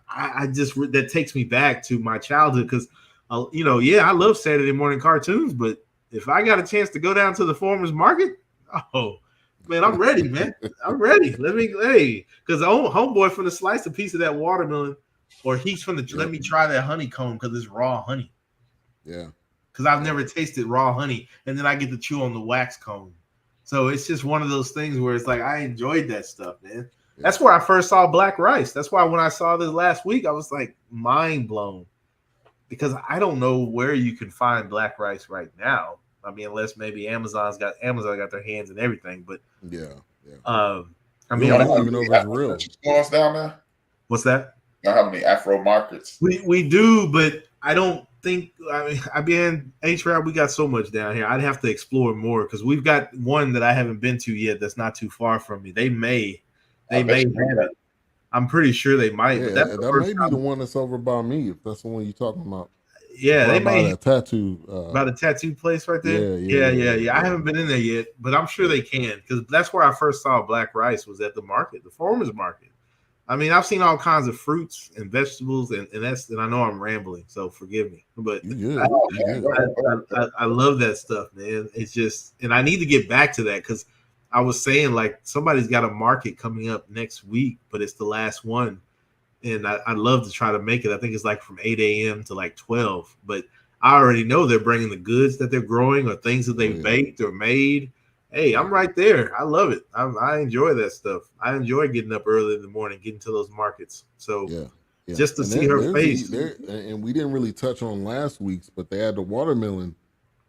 I just, that takes me back to my childhood, because I love Saturday morning cartoons, but if I got a chance to go down to the farmers market, oh man, I'm ready, man. I'm ready. Because the homeboy from the slice a piece of that watermelon, or he's from the let me try that honeycomb because it's raw honey. Yeah. Because I've never tasted raw honey, and then I get to chew on the wax cone. So it's just one of those things where it's like I enjoyed that stuff, man. Yeah. That's where I first saw black rice. That's why when I saw this last week, I was like mind blown, because I don't know where you can find black rice right now. I mean, unless maybe Amazon got their hands in everything, but I mean, I don't even know if it's real. Stores down there? What's that? Not how many Afro markets? We do, but I don't think. I mean, HRAP, we got so much down here. I'd have to explore more, because we've got one that I haven't been to yet. That's not too far from me. They may have it. I'm pretty sure they might. Yeah, but that's that may be the one that's over by me. If that's the one you're talking about. Yeah, they may a tattoo. About a tattoo place right there. Yeah. I haven't been in there yet, but I'm sure they can, because that's where I first saw black rice, was at the market, the farmers market. I mean, I've seen all kinds of fruits and vegetables, and I know I'm rambling, so forgive me, but I love that stuff, man. It's just, and I need to get back to that, because I was saying, like, somebody's got a market coming up next week, but it's the last one. And I'd love to try to make it. I think it's like from 8 a.m. to like 12. But I already know they're bringing the goods that they're growing or things that they've baked or made. Hey, I'm right there. I love it. I enjoy that stuff. I enjoy getting up early in the morning, getting to those markets. So just to see her face. And we didn't really touch on last week's, but they had the watermelon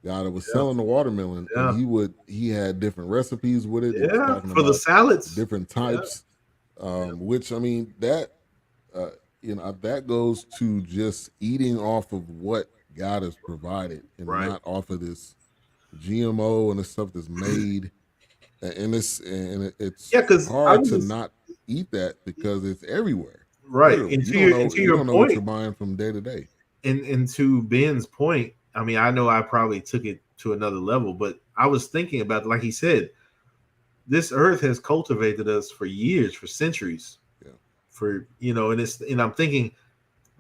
guy that was selling the watermelon. Yeah. And he had different recipes with it. Yeah, for the salads. Different types. Which, I mean, that goes to just eating off of what God has provided, and not off of this GMO and the stuff that's made. And it's hard to not eat that, because it's everywhere. Right. Literally. And you don't know what you're buying from day to day. And to Ben's point, I mean, I know I probably took it to another level, but I was thinking about, like he said, this earth has cultivated us for years, for centuries. And I'm thinking,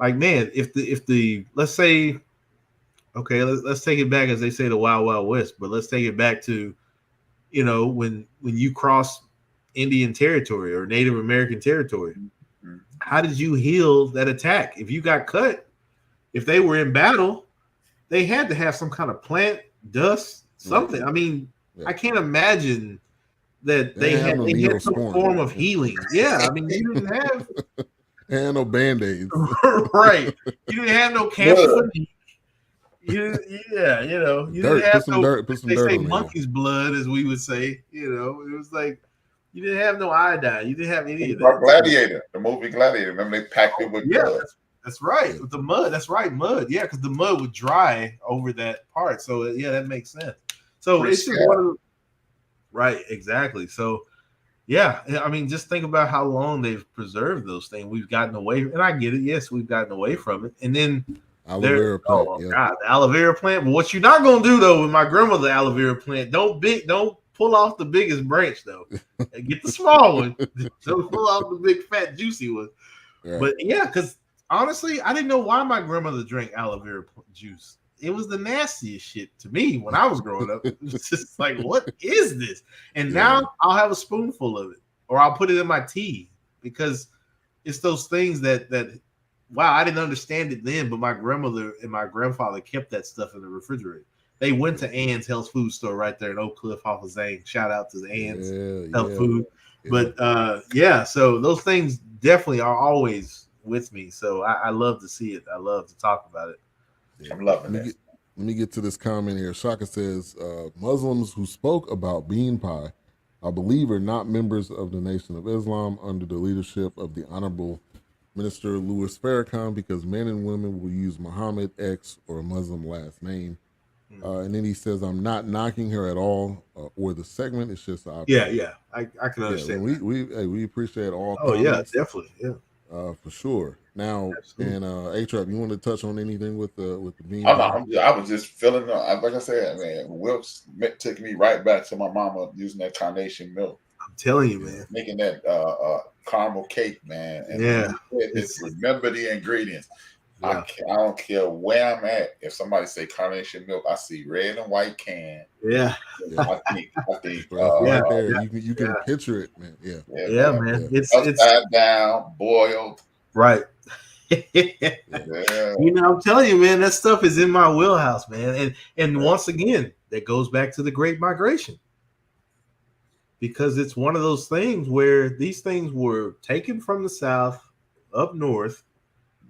like, man, if the let's say, okay, let's take it back, as they say, the Wild Wild West, but let's take it back to, when you cross Indian territory or Native American territory, how did you heal that attack? If you got cut, if they were in battle, they had to have some kind of plant, dust, something. Right. I mean, Yeah. I can't imagine that They they had no some Neosporin. form of healing. Yeah, I mean, you didn't have and no band-aids. right. You didn't have no camphor. You didn't Dirt. have Put some dirt. Put some they dirt say on monkey's blood, as we would say. It was like you didn't have no iodine. You didn't have any of that. Gladiator, the movie Gladiator. Remember they packed it with blood. That's right. With the mud. That's right, mud. Yeah, because the mud would dry over that part. So yeah, that makes sense. So it's just one of the right, exactly. So yeah, I mean, just think about how long they've preserved those things. We've gotten away, and I get it. Yes, we've gotten away from it, and then aloe vera plant. God, the aloe vera plant. But what you're not gonna do though with my grandmother's aloe vera plant? Don't pull off the biggest branch though. Get the small one. Don't pull off the big fat juicy one. Right. But yeah, because honestly, I didn't know why my grandmother drank aloe vera juice. It was the nastiest shit to me when I was growing up. It was just like, what is this? And now I'll have a spoonful of it, or I'll put it in my tea, because it's those things that wow, I didn't understand it then, but my grandmother and my grandfather kept that stuff in the refrigerator. They went to Ann's Health Food Store right there in Oak Cliff off of Zane. Shout out to the Ann's Health Food. But so those things definitely are always with me. So I love to see it. I love to talk about it. I'm loving it. Let me get to this comment here. Shaka says, Muslims who spoke about bean pie, I believe, are not members of the Nation of Islam under the leadership of the Honorable Minister Louis Farrakhan, because men and women will use Muhammad X or a Muslim last name. And then he says, I'm not knocking her at all or the segment. It's just I can understand. We appreciate all comments. Yeah, definitely. Yeah. For sure. Now, absolutely. And A-Trap, you want to touch on anything with the bean? I was just feeling, like I said, man, Wilkes took me right back to my mama using that carnation milk. I'm telling you, man. Making that caramel cake, man. And remember the ingredients. Yeah. I don't care where I'm at. If somebody say carnation milk, I see red and white can. Yeah. I think right there. You can picture it, man. Yeah, man. It's upside down, boiled. Right. I'm telling you, man, that stuff is in my wheelhouse, man. And once again, that goes back to the Great Migration. Because it's one of those things where these things were taken from the South up north.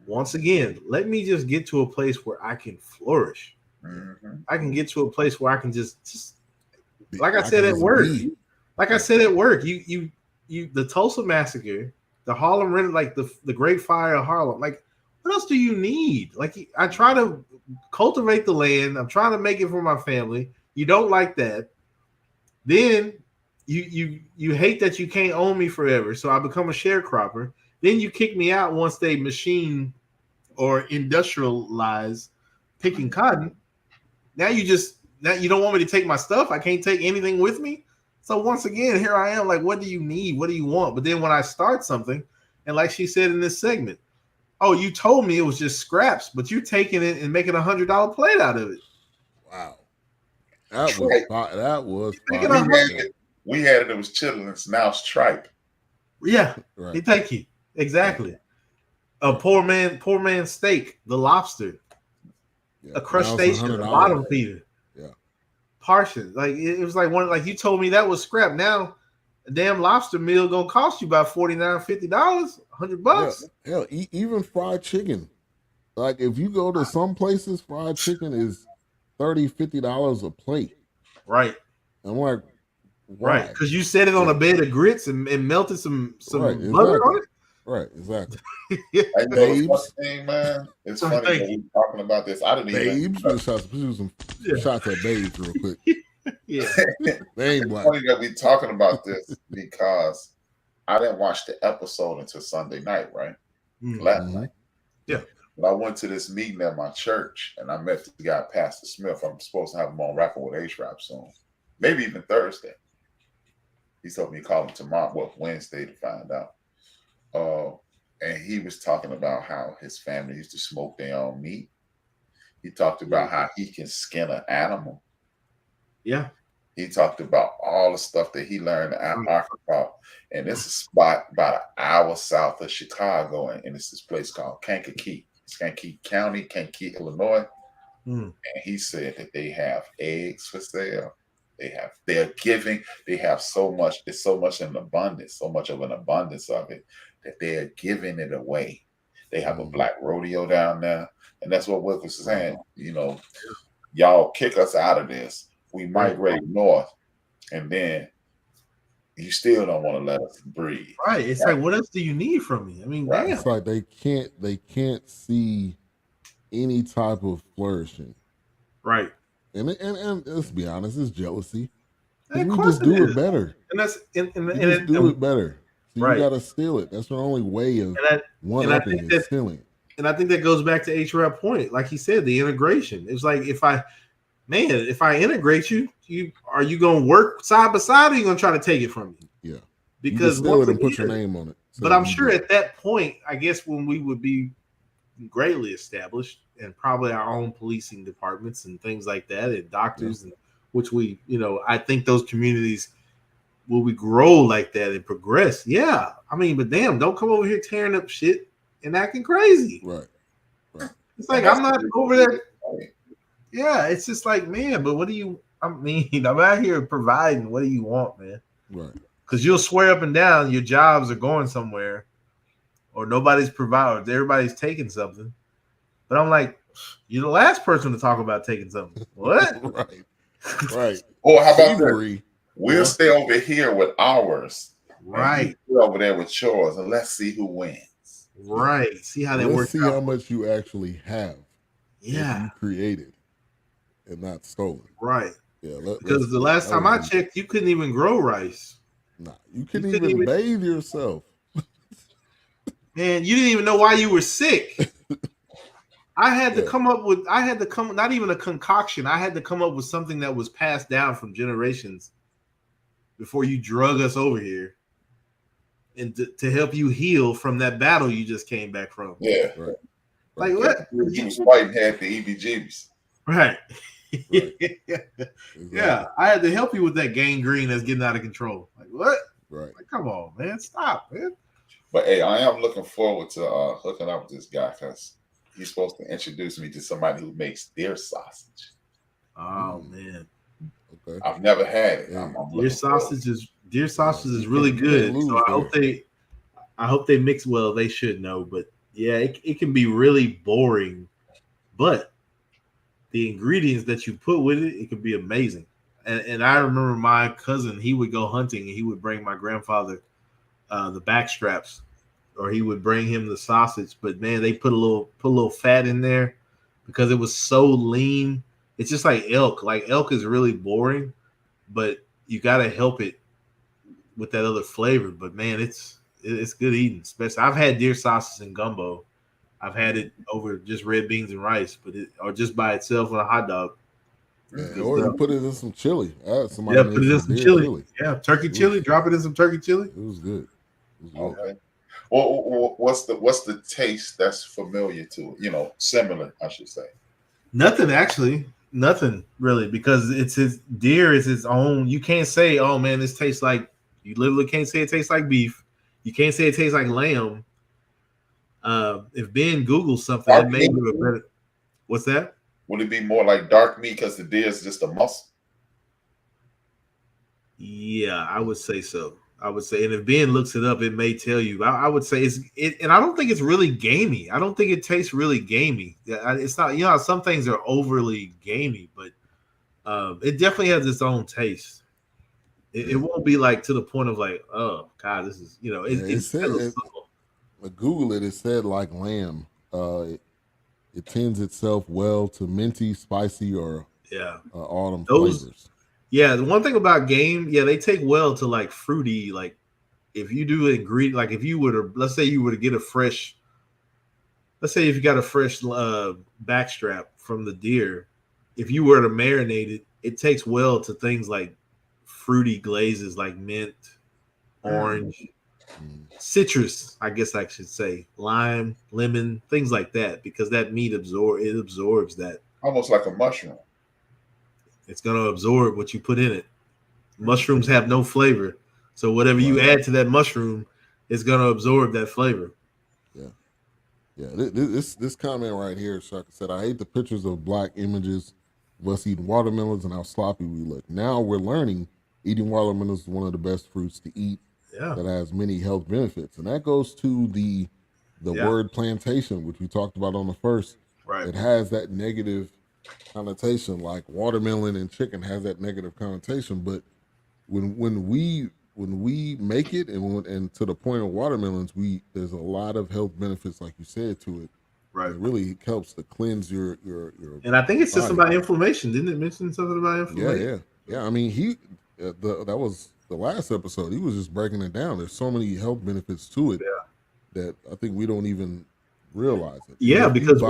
Once again, let me just get to a place where I can flourish. Mm-hmm. I can get to a place where I can just like I said at work. I said at work, you the Tulsa Massacre, the Harlem, like the Great Fire of Harlem. Like, what else do you need? Like, I try to cultivate the land. I'm trying to make it for my family. You don't like that. Then you hate that you can't own me forever. So I become a sharecropper. Then you kick me out once they machine or industrialize picking cotton. Now you don't want me to take my stuff. I can't take anything with me. So once again, here I am. Like, what do you need? What do you want? But then when I start something, and like she said in this segment, oh, you told me it was just scraps, but you're taking it and making $100 plate out of it. Wow, that was we had it was chitlins. Now it's tripe. Yeah, right. Thank you. Exactly. A poor man's steak, the lobster, a crustacean, a bottom feeder. Yeah. Parsons. Like it was like you told me that was scrap. Now a damn lobster meal gonna cost you about $49, $50, $100. Hell, even fried chicken. Like if you go to some places, fried chicken is $30, $50 a plate. Right. I'm like, why? Right, because you set it on a bed of grits and melted some butter on it. Right, exactly. Babes, thing, man. It's funny that we're talking about this. I didn't even. Babes, some shots at babes real quick. Yeah, they ain't black. It's funny that we're talking about this because I didn't watch the episode until Sunday night, right? Last night. Yeah. But I went to this meeting at my church and I met the guy, Pastor Smith. I'm supposed to have him on rapping with H-Rap soon, maybe even Thursday. He told me to call him tomorrow, Wednesday, to find out. And he was talking about how his family used to smoke their own meat. He talked about how he can skin an animal. Yeah. He talked about all the stuff that he learned in Africa. And this is a spot about an hour south of Chicago. And it's this place called Kankakee. Kankakee County, Kankakee, Illinois. Mm. And he said that they have eggs for sale. They're giving, they have so much, it's so much in abundance, so much of an abundance of it that they're giving it away. They have a black rodeo down there. And that's what Wilkes is saying. You know, y'all kick us out of this. We migrate north, and then you still don't want to let us breathe. Right. It's like, what else do you need from me? I mean, damn. It's like they can't see any type of flourishing. Right. And let's be honest, it's jealousy. Of We course just do is. it better. And that's We just do it better. So right. you gotta steal it. That's the only way of one-upping is stealing. And I think that goes back to H-Rap point. Like he said, the integration. It's like if I integrate you, are you gonna work side by side, or are you gonna try to take it from me? Yeah. Because you steal it and put your name on it. So but I'm sure at that point, I guess when we would be greatly established and probably our own policing departments and things like that, and doctors, and which we, I think those communities will we grow like that and progress. Yeah. I mean, but damn, don't come over here tearing up shit and acting crazy. Right. It's like, I'm not over there. Yeah. It's just like, man, but I'm out here providing. What do you want, man? Right. Because you'll swear up and down your jobs are going somewhere, or nobody's providing, everybody's taking something. But I'm like, you're the last person to talk about taking something. What? Right. Or how about that? We'll stay over here with ours. Right. Over there with yours, and let's see who wins. Right. See how that works. See how much you actually have. Yeah. You created and not stolen. Right. Yeah. Because the last time I checked, you couldn't even grow rice. Nah, you couldn't even bathe yourself. Man, you didn't even know why you were sick. I had to come not even a concoction. I had to come up with something that was passed down from generations before you drug us over here and to help you heal from that battle you just came back from. Yeah. Right. Like what? You was fighting had the EBGs. Right. Exactly. Yeah. I had to help you with that gangrene that's getting out of control. Like what? Right. Like, come on, man. Stop, man. But hey, I am looking forward to hooking up with this guy because he's supposed to introduce me to somebody who makes deer sausage. Oh man. Okay. I've never had it. Yeah. Deer sausage is really good. So I hope they mix well. They should know, but yeah, it can be really boring, but the ingredients that you put with it can be amazing. And I remember my cousin, he would go hunting and he would bring my grandfather the back straps, or he would bring him the sausage. But man, they put a little fat in there because it was so lean. It's just like elk. Like elk is really boring, but you got to help it with that other flavor. But man, it's good eating. Especially I've had deer sausage and gumbo. I've had it over just red beans and rice, or just by itself on a hot dog. Yeah, or you put it in some chili. Put it in some chili. Yeah, turkey chili. Drop it in some turkey chili. It was good. Okay. Well, what's the taste that's familiar to it? Similar, I should say. Nothing actually. Nothing really, because deer is its own. You can't say, oh man, this tastes like. You literally can't say it tastes like beef. You can't say it tastes like lamb. If Ben Googles something, it may do a better. What's that? Would it be more like dark meat because the deer is just a muscle? Yeah, I would say so. I would say, and if Ben looks it up, it may tell you. I would say and I don't think it's really gamey. I don't think it tastes really gamey. It's not. Some things are overly gamey, but it definitely has its own taste. It won't be like to the point of like, oh God, this is Google it. It said like lamb. It tends itself well to minty, spicy, or autumn flavors. Yeah, the one thing about game, they take well to like fruity. Like if you do ingredient, like if you were to, let's say you were to get if you got a fresh backstrap from the deer, if you were to marinate it, it takes well to things like fruity glazes, like mint, orange, citrus. I guess I should say lime, lemon, things like that, because that meat absorbs that. Almost like a mushroom. It's going to absorb what you put in it. Mushrooms have no flavor. So whatever you add to that mushroom is going to absorb that flavor. Yeah. Yeah, this comment right here, Shaka said, I hate the pictures of black images of us eating watermelons and how sloppy we look. Now we're learning eating watermelons is one of the best fruits to eat Yeah. that has many health benefits. And that goes to the word plantation, which we talked about on the first. Right. It has that negative connotation, like watermelon and chicken has that negative connotation. But when we make it and to the point of watermelons, there's a lot of health benefits, like you said, to it. Right. It really helps to cleanse your And I think it's just body. about inflammation. Didn't it mention something about inflammation? Yeah. I mean, that was the last episode. He was just breaking it down. There's so many health benefits to it that I think we don't even realize it. Yeah, because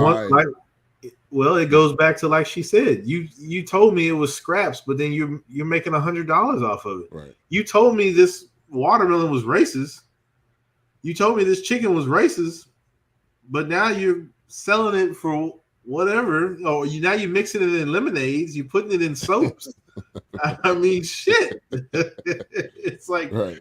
it goes back to, like she said, you told me it was scraps, but then you're making $100 off of it. Right. You told me this watermelon was racist. You told me this chicken was racist, but now you're selling it for whatever. Or now you're mixing it in lemonades. You're putting it in soaps. I mean, shit. It's like, right.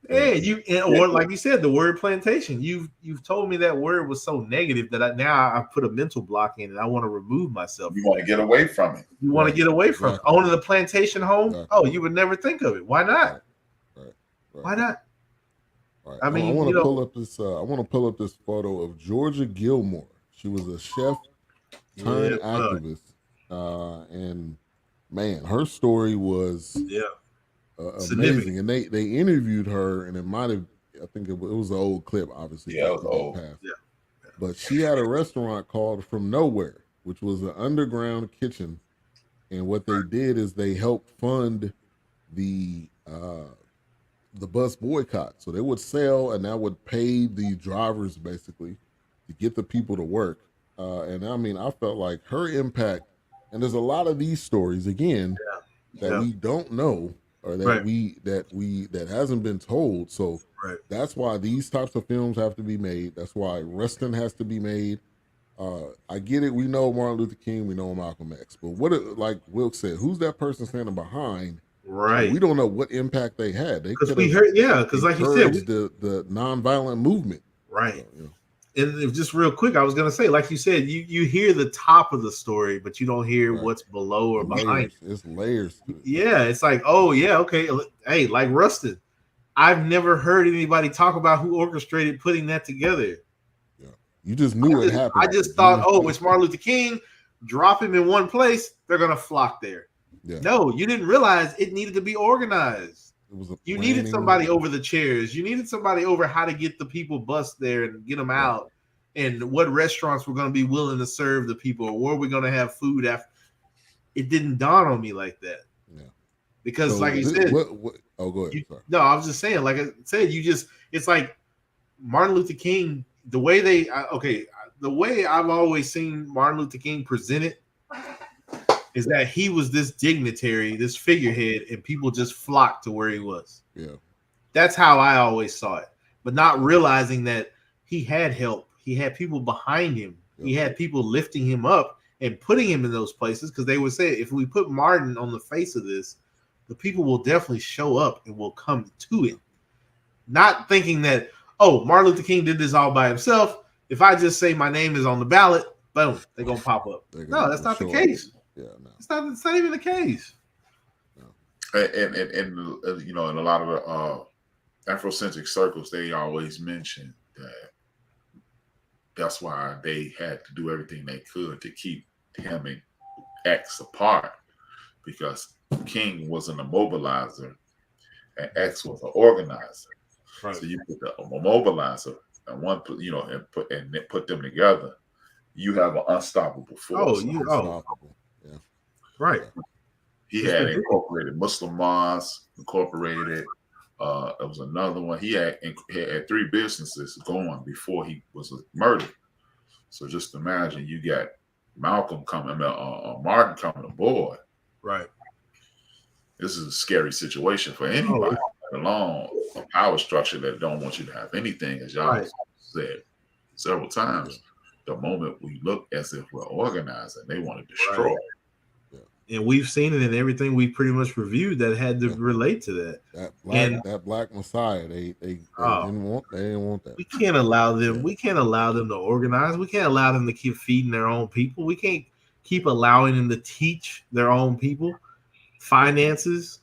Or like you said, the word plantation. You've told me that word was so negative that I put a mental block in, and I want to remove myself. You want to get away from it. You want to get away from it. Owning the plantation home. Exactly. Oh, you would never think of it. Why not? Right. Why not? Right. I mean, I want to pull up this. I want to pull up this photo of Georgia Gilmore. She was a chef turned activist, and man, her story was amazing. And they interviewed her, and it might have, I think it was an old clip, obviously. Yeah, it was old. But she had a restaurant called From Nowhere, which was an underground kitchen, and what they did is they helped fund the bus boycott. So they would sell, and that would pay the drivers basically to get the people to work. And I mean, I felt like her impact, and there's a lot of these stories again that we don't know, or that that hasn't been told. So that's why these types of films have to be made. That's why wrestling has to be made. I get it. We know Martin Luther King. We know Malcolm X. But like Wilk said, who's that person standing behind? Right. We don't know what impact they had. Because we heard, because like you said, the nonviolent movement. Right. So, and just real quick, I was gonna say, like you said, you hear the top of the story, but you don't hear what's below or behind. It's layers. Yeah, it's like, oh yeah, okay. Hey, like Rustin, I've never heard anybody talk about who orchestrated putting that together. Yeah, you just knew it happened. I just thought, it's Martin Luther King. Drop him in one place, they're gonna flock there. Yeah. No, you didn't realize it needed to be organized. You needed somebody over the chairs. You needed somebody over how to get the people bust there and get them out, and what restaurants were going to be willing to serve the people, or where we're going to have food after. It didn't dawn on me like that. Yeah, because like you said, oh, go ahead. Sorry. No, I was just saying. Like I said, it's like Martin Luther King. The way the way I've always seen Martin Luther King presented is that he was this dignitary, this figurehead, and people just flocked to where he was. Yeah. That's how I always saw it. But not realizing that he had help. He had people behind him. Yep. He had people lifting him up and putting him in those places, because they would say, if we put Martin on the face of this, the people will definitely show up and will come to it. Not thinking that, Martin Luther King did this all by himself. If I just say my name is on the ballot, boom, they're going to pop up. No, that's not the case. Yeah, no. It's not even the case. No. And in a lot of the Afrocentric circles, they always mention that that's why they had to do everything they could to keep him and X apart, because King wasn't a mobilizer and X was an organizer. Right. So you put a mobilizer and put them together, you have an unstoppable force. Unstoppable. Yeah. Right. He had incorporated Muslim mosques, incorporated. There was another one. He had 3 businesses going before he was murdered. So just imagine, you got Malcolm coming, Martin coming aboard. Right. This is a scary situation for anybody, let alone a power structure that don't want you to have anything, as y'all said several times. The moment we look as if we're organizing, they want to destroy. Right. and we've seen it in everything we pretty much reviewed that had to relate to that. That black Messiah, they didn't want that. We can't allow them. Yeah. We can't allow them to organize. We can't allow them to keep feeding their own people. We can't keep allowing them to teach their own people finances,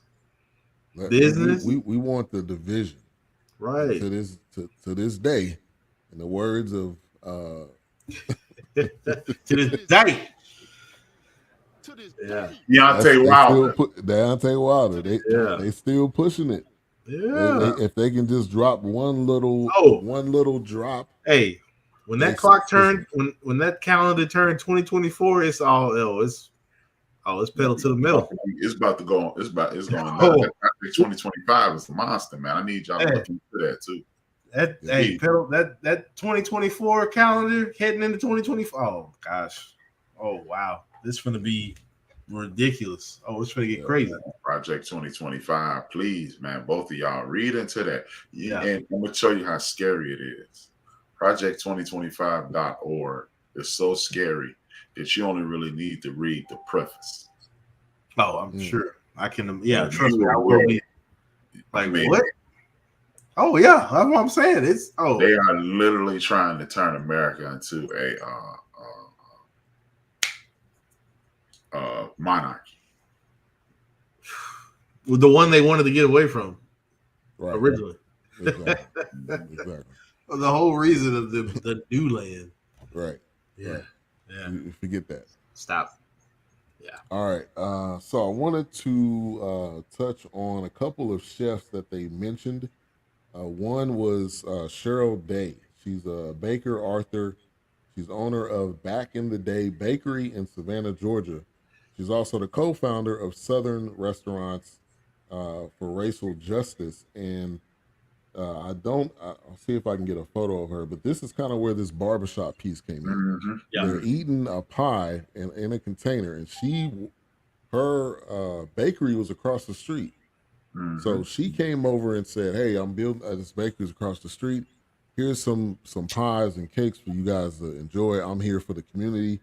business. We want the division, right? To this day, in the words of to this day. Yeah, Deontay Wilder. They still pushing it. Yeah. If they can just drop one little drop. Hey, when that clock turned, when that calendar turned 2024, it's all it's pedal to the metal. It's about to go. It's going. 2025 is a monster, man. I need y'all to look into that too. Pedal that 2024 calendar heading into 2024. Oh gosh. Oh wow. This is going to be ridiculous. Oh, it's going to get crazy. Project 2025. Please, man, both of y'all read into that. Yeah. And I'm going to show you how scary it is. Project2025.org is so scary that you only really need to read the preface. Oh, I'm sure. I can. Yeah, trust me. I will be. Like, what? Oh, yeah. That's what I'm saying. They are literally trying to turn America into a monarchy. The one they wanted to get away from originally. Exactly. The whole reason of the new land. Right. Yeah. Right. Yeah. You forget that. Stop. Yeah. All right. So I wanted to touch on a couple of chefs that they mentioned. One was Cheryl Day. She's a baker, author. She's owner of Back in the Day Bakery in Savannah, Georgia. She's also the co-founder of Southern Restaurants for Racial Justice. And I'll see if I can get a photo of her, but this is kind of where this barbershop piece came in. Mm-hmm. Yeah. They're eating a pie in a container, and her bakery was across the street. Mm-hmm. So she came over and said, "Hey, I'm building this bakery's across the street. Here's some pies and cakes for you guys to enjoy. I'm here for the community."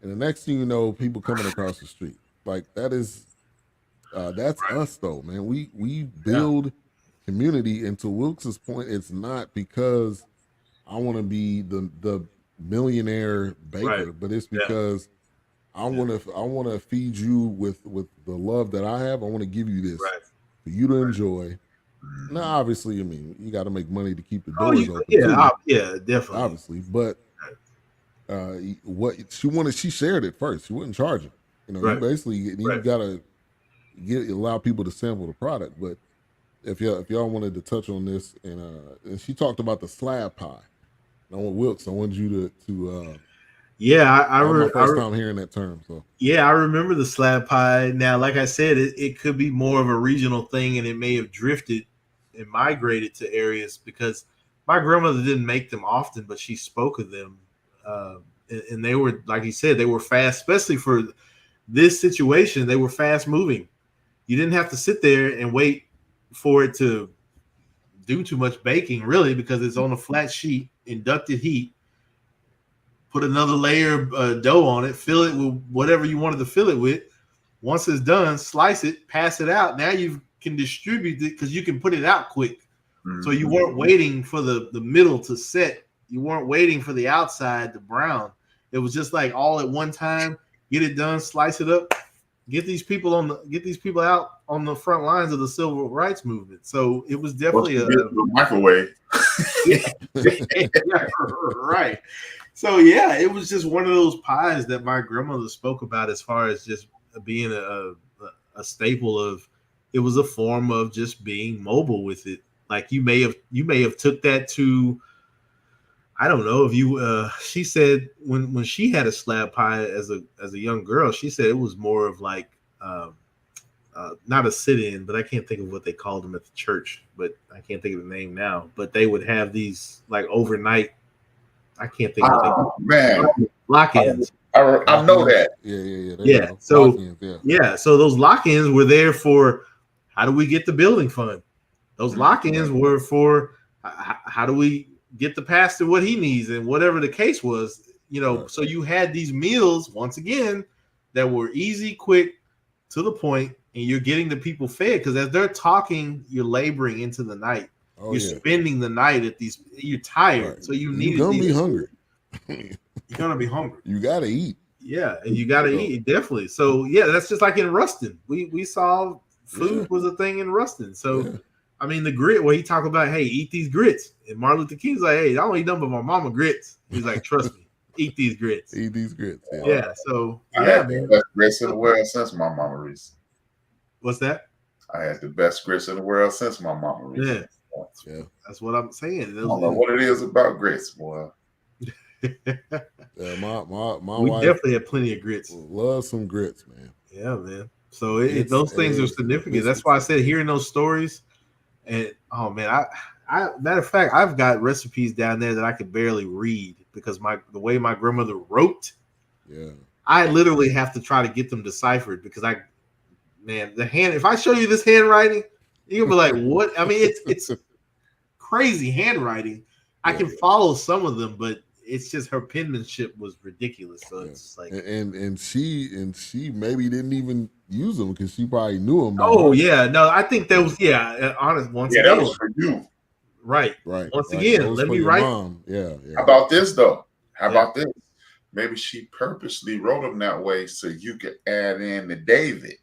And the next thing you know, people coming across the street. Like that's us though, man. We build community, and to Wilkes's point, it's not because I want to be the millionaire baker, but it's because I want to feed you with the love that I have. I want to give you this for you to enjoy. Now, obviously, I mean, you got to make money to keep the doors open. Yeah, definitely. Obviously, but what she shared it first. She wouldn't charge it. You basically you got to allow people to sample the product. But if y'all wanted to touch on this, and she talked about the slab pie. I want Wilkes. I wanted you to I remember first time hearing that term. So I remember the slab pie. Now, like I said, it could be more of a regional thing, and it may have drifted and migrated to areas because my grandmother didn't make them often, but she spoke of them, and they were, like he said, they were fast, especially for this situation. They were fast moving. You didn't have to sit there and wait for it to do too much baking, really, because it's on a flat sheet, inducted heat. Put another layer of dough on it, fill it with whatever you wanted to fill it with. Once it's done, slice it, pass it out. Now you can distribute it because you can put it out quick. Mm-hmm. So you weren't waiting for the middle to set. You weren't waiting for the outside to brown. It was just like all at one time, get it done, slice it up, get these people out on the front lines of the civil rights movement. So it was definitely a microwave. Right. So it was just one of those pies that my grandmother spoke about as far as just being a staple of. It was a form of just being mobile with it. Like you may have took that to, I don't know if you. She said when she had a slab pie as a young girl, she said it was more of like not a sit-in, but I can't think of what they called them at the church. But I can't think of the name now. But they would have these like overnight. I can't think of lock-ins. I know that. Yeah. So so those lock-ins were there for how do we get the building fund? Those lock-ins were for how do we get the pastor what he needs and whatever the case was. So you had these meals once again that were easy, quick, to the point, and you're getting the people fed because as they're talking, you're laboring into the night. You're spending the night at these. You're tired, so you need. You're gonna be hungry. You're gonna be hungry. You gotta eat. Yeah, and you gotta eat definitely. So yeah, that's just like in Ruston. We saw food was a thing in Ruston. So I mean the grit where he talked about, hey, eat these grits, and Martin Luther King's like, hey, I don't eat nothing but my mama grits. He's like, trust me, eat these grits. Eat these grits. Yeah. So I had the best grits in the world since my mama Reese. What's that? I had the best grits in the world since my mama Reese. Yeah, that's what I'm saying. I don't know what it is about grits, boy. My we wife definitely have plenty of grits. Love some grits, man. Yeah, man. So those things are significant. That's why I said hearing those stories, and oh man, I matter of fact, I've got recipes down there that I could barely read because the way my grandmother wrote, I literally have to try to get them deciphered because if I show you this handwriting, you'll be like, what? I mean, it's crazy handwriting. I can follow some of them, but it's just her penmanship was ridiculous. So it's like, and she maybe didn't even use them because she probably knew them. No, I think that was honest. Once again, that was for you, right. Once again, let me write. Mom. Yeah. How about this though? How about this? Maybe she purposely wrote them that way so you could add in the David.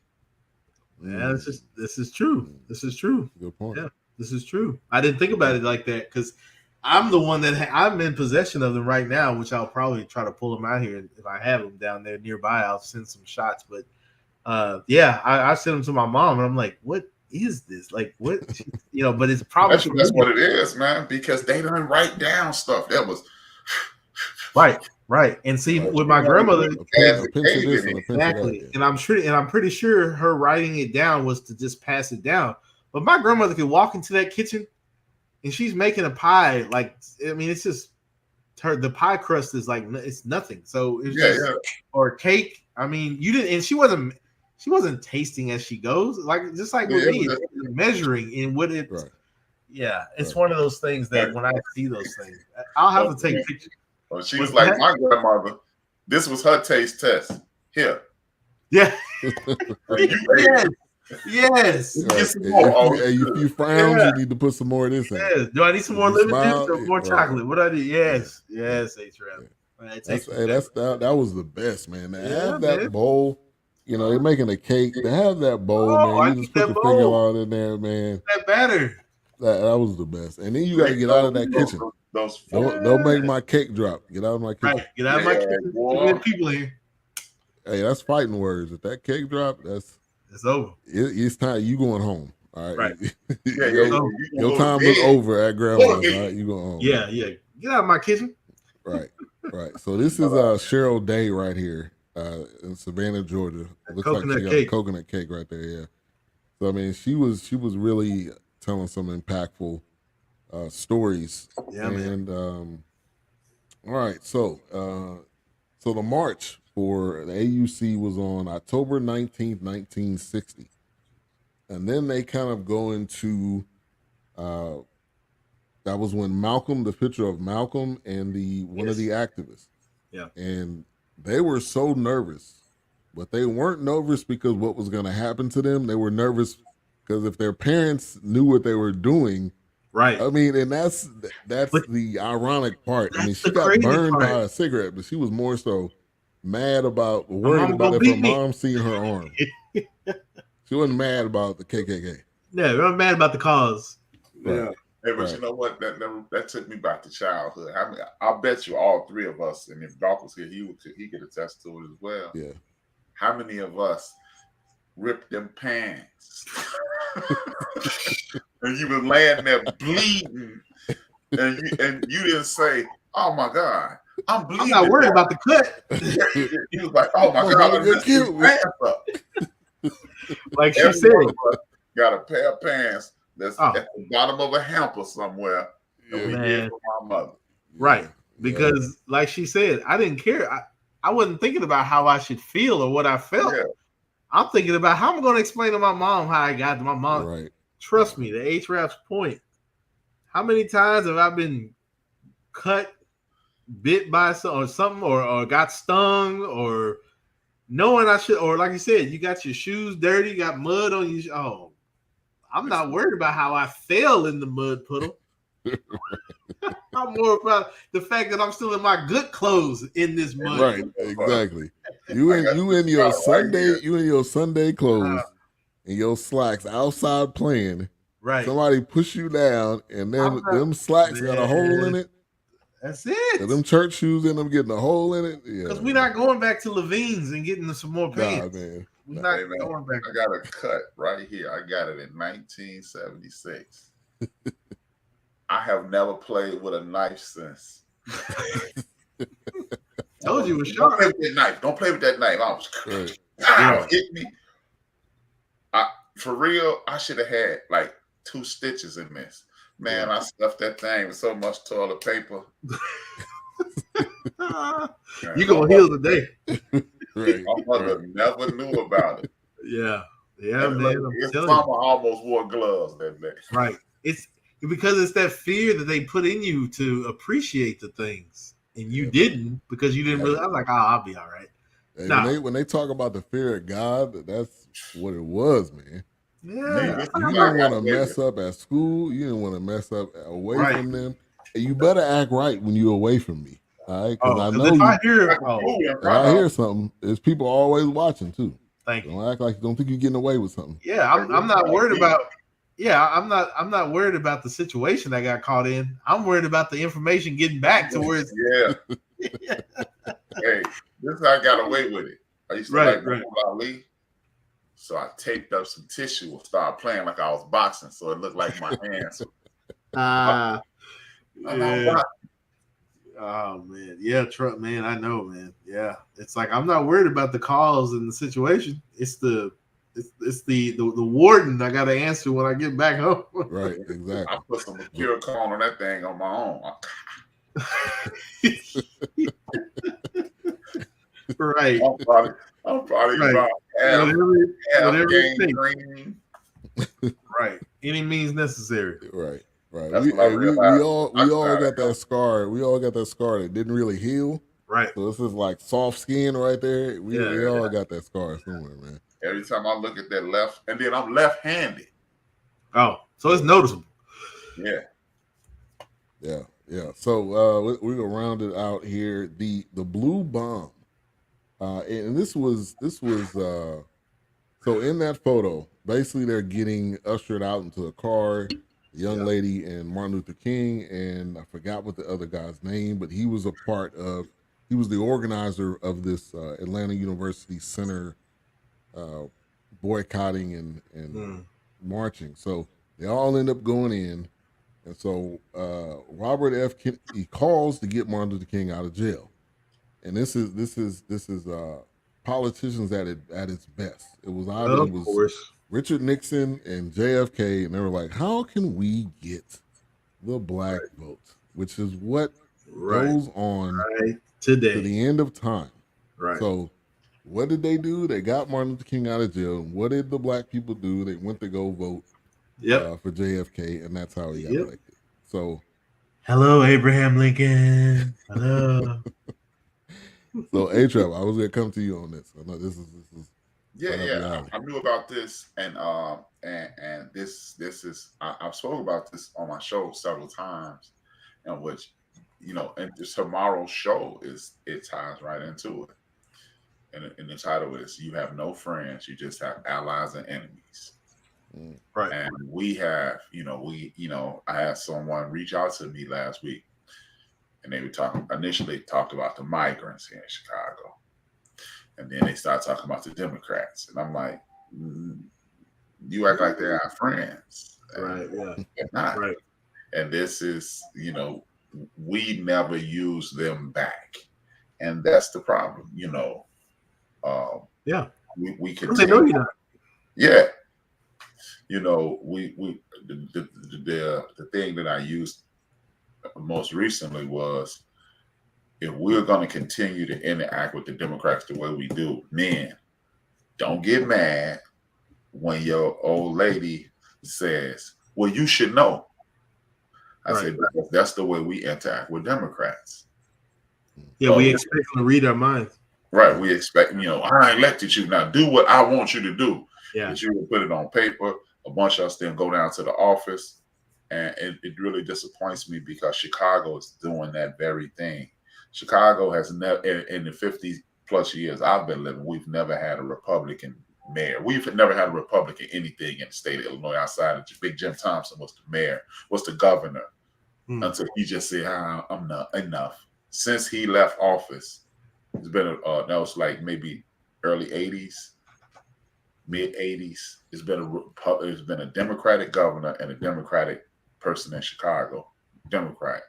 Yeah, this is true. This is true. Good point. Yeah, this is true. I didn't think about it like that because I'm the one that I'm in possession of them right now, which I'll probably try to pull them out here if I have them down there nearby. I'll send some shots, but I sent them to my mom, and I'm like, "What is this? Like, what? But it's probably that's what it is, man. Because they don't write down stuff. That was right. And see, with my grandmother, exactly, and I'm pretty sure her writing it down was to just pass it down. But my grandmother could walk into that kitchen, and she's making a pie. Like, I mean, it's just the pie crust is like it's nothing. So it's or cake. I mean, you didn't, and she wasn't tasting as she goes. Like just like with me, measuring in what it. Right. Yeah, it's one of those things that when I see those things, I'll have to take pictures. Well, she was like my grandmother. This was her taste test. Here. Yeah. Yes. If you frown, you need to put some more of this in. Yes. Do I need some more lemon juice or more chocolate? What do I need? Yes. H-Rap. That was the best, man. To have that bowl, they're making a cake. To have that bowl, man, you just put the finger on in there, man. That batter. That was the best. And then you got to get out of that kitchen. Don't make my cake drop. Get out of my kitchen. Right. Get out of my kitchen. There's people here. Hey, that's fighting words. If that cake drop, it's over. It's time. You going home. All right. Your time is over at grandma's. All right, you going home. Yeah. Get out of my kitchen. Right. So this is Cheryl Day right here in Savannah, Georgia. It looks like she got a coconut cake right there. Yeah. So I mean, she was really telling some impactful stories. Yeah, man. All right. So the march for the AUC was on October 19th, 1960. And then they kind of go into, that was when the picture of Malcolm and one of the activists. Yeah. And they were so nervous, but they weren't nervous because what was going to happen to them. They were nervous because if their parents knew what they were doing, right. I mean, and that's the ironic part. I mean, she got burned by a cigarette, but she was more so worried about if her mom seen her arm. She wasn't mad about the KKK. Yeah, they were mad about the cause. Right. Yeah. Hey, but you know what? That took me back to childhood. I mean, I bet you all three of us, and if Doc was here, he could attest to it as well. Yeah. How many of us ripped them pants? And you were laying there bleeding, and you didn't say, "Oh my God, I'm bleeding." I'm not worried about the cut. He was like, "Oh my God, I'm just his pants up." Like she said, got a pair of pants that's at the bottom of a hamper somewhere. And we did for my mother. Right. Because like she said, I didn't care. I wasn't thinking about how I should feel or what I felt. Yeah. I'm thinking about how I'm going to explain to my mom how I got to my mom. Right. Trust me, the H-Rap's point. How many times have I been cut, bit by something or got stung or knowing I should, or like you said, you got your shoes dirty, you got mud on you. Oh, I'm not worried about how I fell in the mud puddle. I'm more about the fact that I'm still in my good clothes in this mud. Right, exactly. You in your Sunday clothes and your slacks outside playing. Right. Somebody push you down, and then them slacks got a hole in it. That's it. And them church shoes in them getting a hole in it. Yeah, because we're not going back to Levine's and getting some more pants. Nah, man. We're not going back. I got a cut right here. I got it in 1976. I have never played with a knife since. Told you it was sharp. Don't play with that knife. Don't play with that knife. I was hit me. For real, I should have had like 2 stitches in this. Man, I stuffed that thing with so much toilet paper. You gonna heal today. Right. My mother never knew about it. Yeah, man. Mama almost wore gloves that day. Right. It's because it's that fear that they put in you to appreciate the things, and you didn't because you didn't really. I was like, I'll be all right. Hey, when they talk about the fear of God, that's what it was, man. Yeah, you didn't want to mess up at school. You didn't want to mess up away from them. And you better act right when you're away from me. All right, because I know I hear something. There's people always watching too. Thank you. Don't think you're getting away with something. Yeah, I'm not worried about. Yeah, I'm not worried about the situation I got caught in. I'm worried about the information getting back to where it's. Yeah. Hey, this is how I got away with it. I used to like Ali, so I taped up some tissue and started playing like I was boxing, so it looked like my hands. Yeah. Oh man, yeah, Trump, man, I know, man. Yeah, it's like I'm not worried about the cause and the situation. It's the warden I got to answer when I get back home. Right, exactly. I put some pure corn on that thing on my own. Right. I'm probably about half gangrene. Right. Any means necessary. Right. Right. We all got that scar. We all got that scar that didn't really heal. Right. So this is like soft skin right there. We all got that scar somewhere, man. Every time I look at that left, and then I'm left-handed. Oh, so it's noticeable. Yeah. Yeah. So we're gonna round it out here. The blue bomb. And this was so in that photo, basically they're getting ushered out into a car. Young lady and Martin Luther King, and I forgot what the other guy's name, but he was he was the organizer of this Atlanta University Center boycotting and marching. So they all end up going in, and so Robert F. Kennedy calls to get Martin Luther King out of jail, and this is politicians at its best. It was Richard Nixon and JFK, and they were like, how can we get the black vote, which is what goes on today to the end of time. Right. So what did they do? They got Martin Luther King out of jail. What did the black people do? They went to go vote for JFK, and that's how he got elected. So hello, Abraham Lincoln. Hello. So, A-Trap, I was going to come to you on this. I know this is Yeah. I knew about this, and this is I've spoken about this on my show several times, in which and this tomorrow's show it ties right into it, and the title is "You Have No Friends, You Just Have Allies and Enemies." Right. And we have, I had someone reach out to me last week, and they were initially talked about the migrants here in Chicago. And then they start talking about the Democrats. And I'm like, you act like they're our friends. Right, yeah. They're not. Right. And this is, we never use them back. And that's the problem, Yeah. We can they know you're not. Yeah. The thing that I used most recently was, if we're going to continue to interact with the Democrats the way we do, men, don't get mad when your old lady says, well, you should know. I said, that's the way we interact with Democrats. Yeah, we expect them to read our minds. Right. We expect, I elected you. Now do what I want you to do. Yeah. But you will put it on paper. A bunch of us then go down to the office. And it really disappoints me because Chicago is doing that very thing. Chicago has never, in the 50 plus years I've been living, we've never had a Republican mayor. We've never had a Republican anything in the state of Illinois outside of Big Jim Thompson was the mayor, was the governor, until he just said, I'm not enough. Since he left office, it's been that was like maybe early 80s, mid 80s. It's been a Democratic governor and a Democratic person in Chicago, Democrat,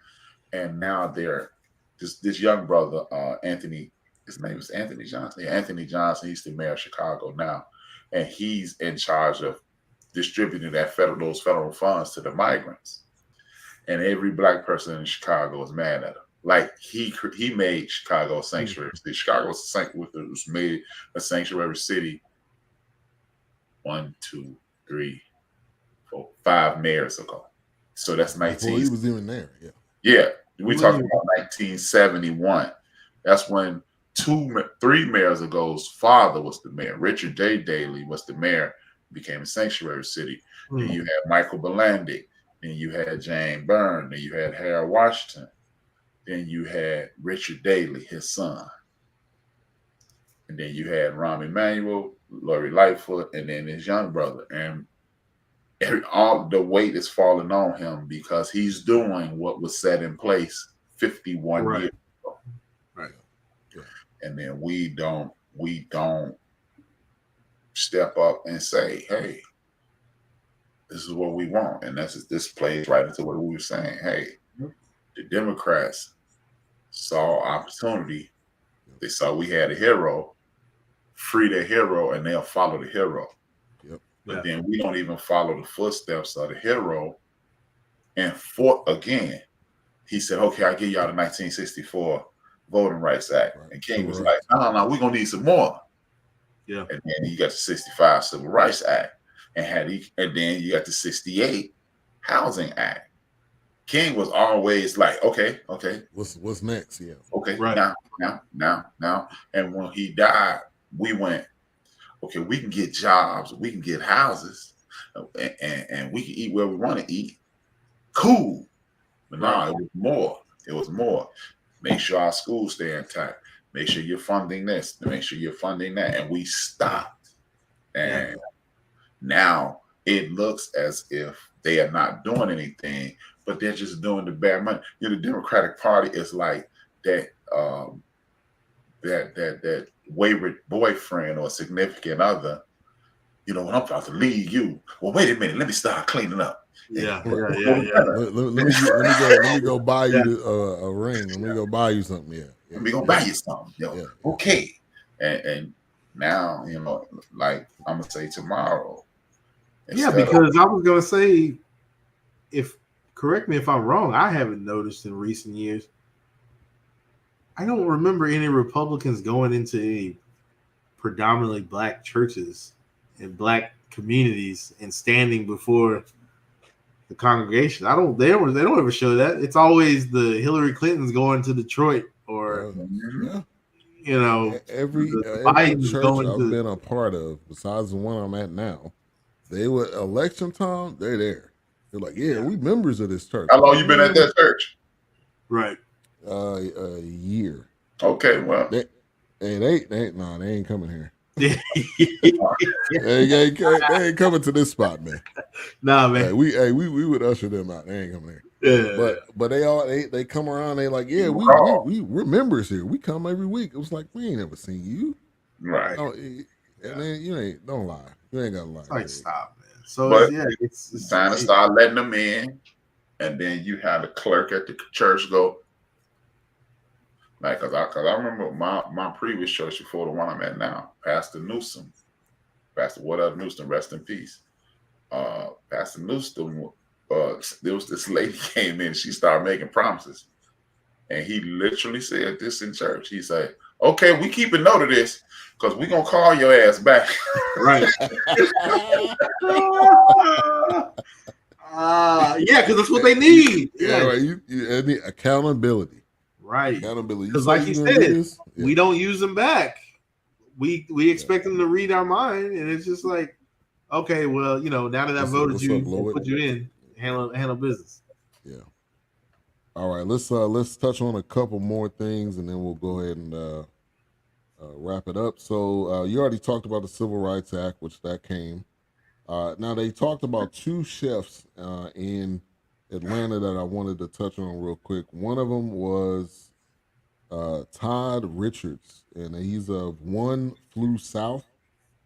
and now they're this young brother, Anthony. His name is Anthony Johnson. Yeah, Anthony Johnson. He's the mayor of Chicago now, and he's in charge of distributing those federal funds to the migrants. And every black person in Chicago is mad at him. Like he made Chicago a sanctuary city. Chicago was made a sanctuary city 1, 2, 3, 4, 5 mayors ago. So that's 19. Before he was even there. Yeah. Yeah. We're talking about 1971. That's when 3 mayors ago's father was the mayor. Richard J. Daley was the mayor, became a sanctuary city. Then you had Michael Belandy. Then you had Jane Byrne. Then you had Harold Washington. Then you had Richard Daley, his son. And then you had Rahm Emanuel, Lori Lightfoot, and then his young brother. And all the weight is falling on him because he's doing what was set in place 51 years ago. Right. Yeah. And then we don't step up and say, hey, this is what we want. And this plays right into what we were saying. Hey, the Democrats saw opportunity. They saw we had a hero, free the hero, and they'll follow the hero. Yep. But then we don't even follow the footsteps of the hero and fought again. He said, okay, I'll give y'all the 1964 Voting Rights Act. Right. And King was like, no, we're going to need some more. Yeah. And then you got the 65 Civil Rights Act. And then you got the 68 Housing Act. King was always like, okay. What's next? Yeah. Okay, right. Now. And when he died, we went, okay, we can get jobs, we can get houses, and we can eat where we want to eat. Cool. But no, it was more. Make sure our schools stay intact. Make sure you're funding this. Make sure you're funding that. And we stopped. And now it looks as if they are not doing anything, but they're just doing the bare money. The Democratic Party is like that that wayward boyfriend or significant other. When I'm about to leave you. Well, wait a minute. Let me start cleaning up. Yeah. Let me go buy you a ring. Let me go buy you something. Yeah. Let me go buy you something. Yeah. Okay. And now, like I'm gonna say tomorrow. Yeah, because I was gonna say, correct me if I'm wrong, I haven't noticed in recent years. I don't remember any Republicans going into any predominantly black churches and black communities and standing before the congregation. They don't ever show that. It's always the Hillary Clintons going to Detroit or every church I've been a part of, besides the one I'm at now, they would election time, they're there. They're like, we members of this church. How long you been at that church? Right. A year. Okay, well. They ain't coming here. they ain't coming to this spot, man. Nah, man. We would usher them out. They ain't coming here. Yeah. But they come around. They like, we're members here. We come every week. It was like, we ain't never seen you, right? And then you don't lie. You ain't gotta lie. It's like, stop, man. So it's time to start letting them in, and then you have the clerk at the church go. Like, cause I remember my previous church before the one I'm at now, Pastor Newsom, rest in peace. Pastor Newsom, there was this lady came in, she started making promises, and he literally said this in church. He said, "Okay, we keep a note of this, cause we gonna call your ass back." Right. Because that's what they need. Right. You need accountability. Right. Accountability. Because, say like you you're gonna do said, this? Yeah. we don't use them back. We expect them to read our mind, and it's just like, okay, well, now that I voted What's you up, and Lloyd? put you in, handle business. Yeah. All right, let's touch on a couple more things, and then we'll go ahead and wrap it up. So you already talked about the Civil Rights Act, which that came. Now they talked about two chefs in Atlanta that I wanted to touch on real quick. One of them was Todd Richards, and he's of One Flew South,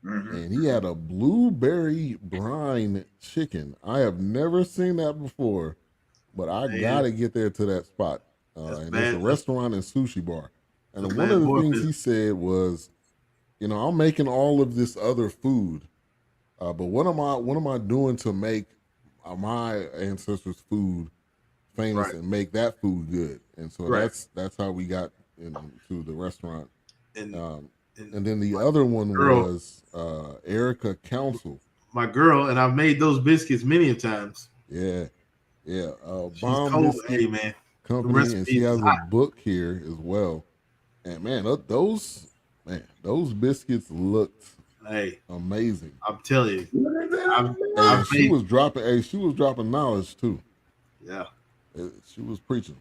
and he had a blueberry brine chicken. I have never seen that before, but I gotta get there to that spot. And it's a restaurant and sushi bar. And one of the things he said was, I'm making all of this other food, but what am I doing to make my ancestors' food famous and make that food good? And so that's how we got into the restaurant. And then the other one was Erica Council. My girl, and I've made those biscuits many a times. Yeah. Bomb Biscuit man. Company, and she has a book here as well. And man, those biscuits looked amazing. I'm telling you. She was dropping knowledge too. Yeah. She was preaching.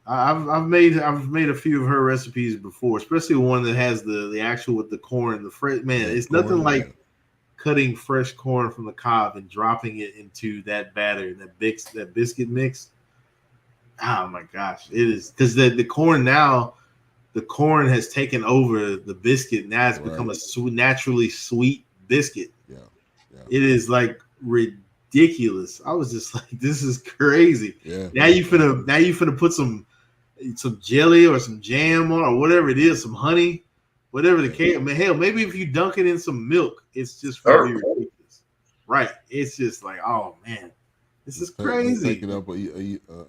I've made a few of her recipes before, especially one that has the actual with the corn, the fresh man. It's nothing like cutting fresh corn from the cob and dropping it into that batter, that biscuit mix. Oh my gosh, it is, because the corn now, the corn has taken over the biscuit. Now it's become a naturally sweet biscuit. Yeah. It is like ridiculous. I was just like, this is crazy. Yeah. Now you finna put some jelly or some jam on, or whatever it is, some honey, whatever the case. I mean, hell, maybe if you dunk it in some milk, it's just really ridiculous. Right. It's just like, oh man, this is crazy. Take it up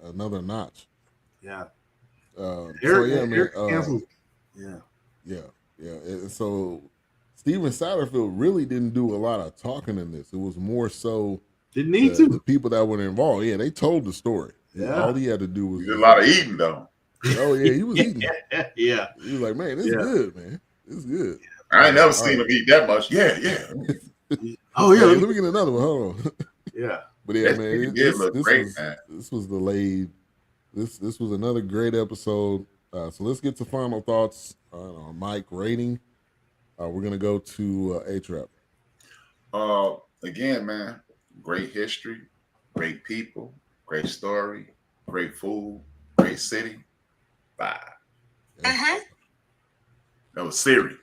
another notch. Yeah. Eric canceled. Yeah. And so Steven Satterfield really didn't do a lot of talking in this. It was more so the people that were involved. Yeah, they told the story. Yeah. All he had to do was a lot of eating though. Oh yeah, he was eating. Yeah. He was like, man, this is good, man. This is good. I ain't never seen him eat that much. Yeah. Oh yeah, let me get another one. Hold on. Yeah. But yeah, man, this was delayed. This was another great episode. So let's get to final thoughts on our Mike rating. We're gonna go to A-Trap. Again, man, great history, great people, great story, great food, great city. 5. That was Siri.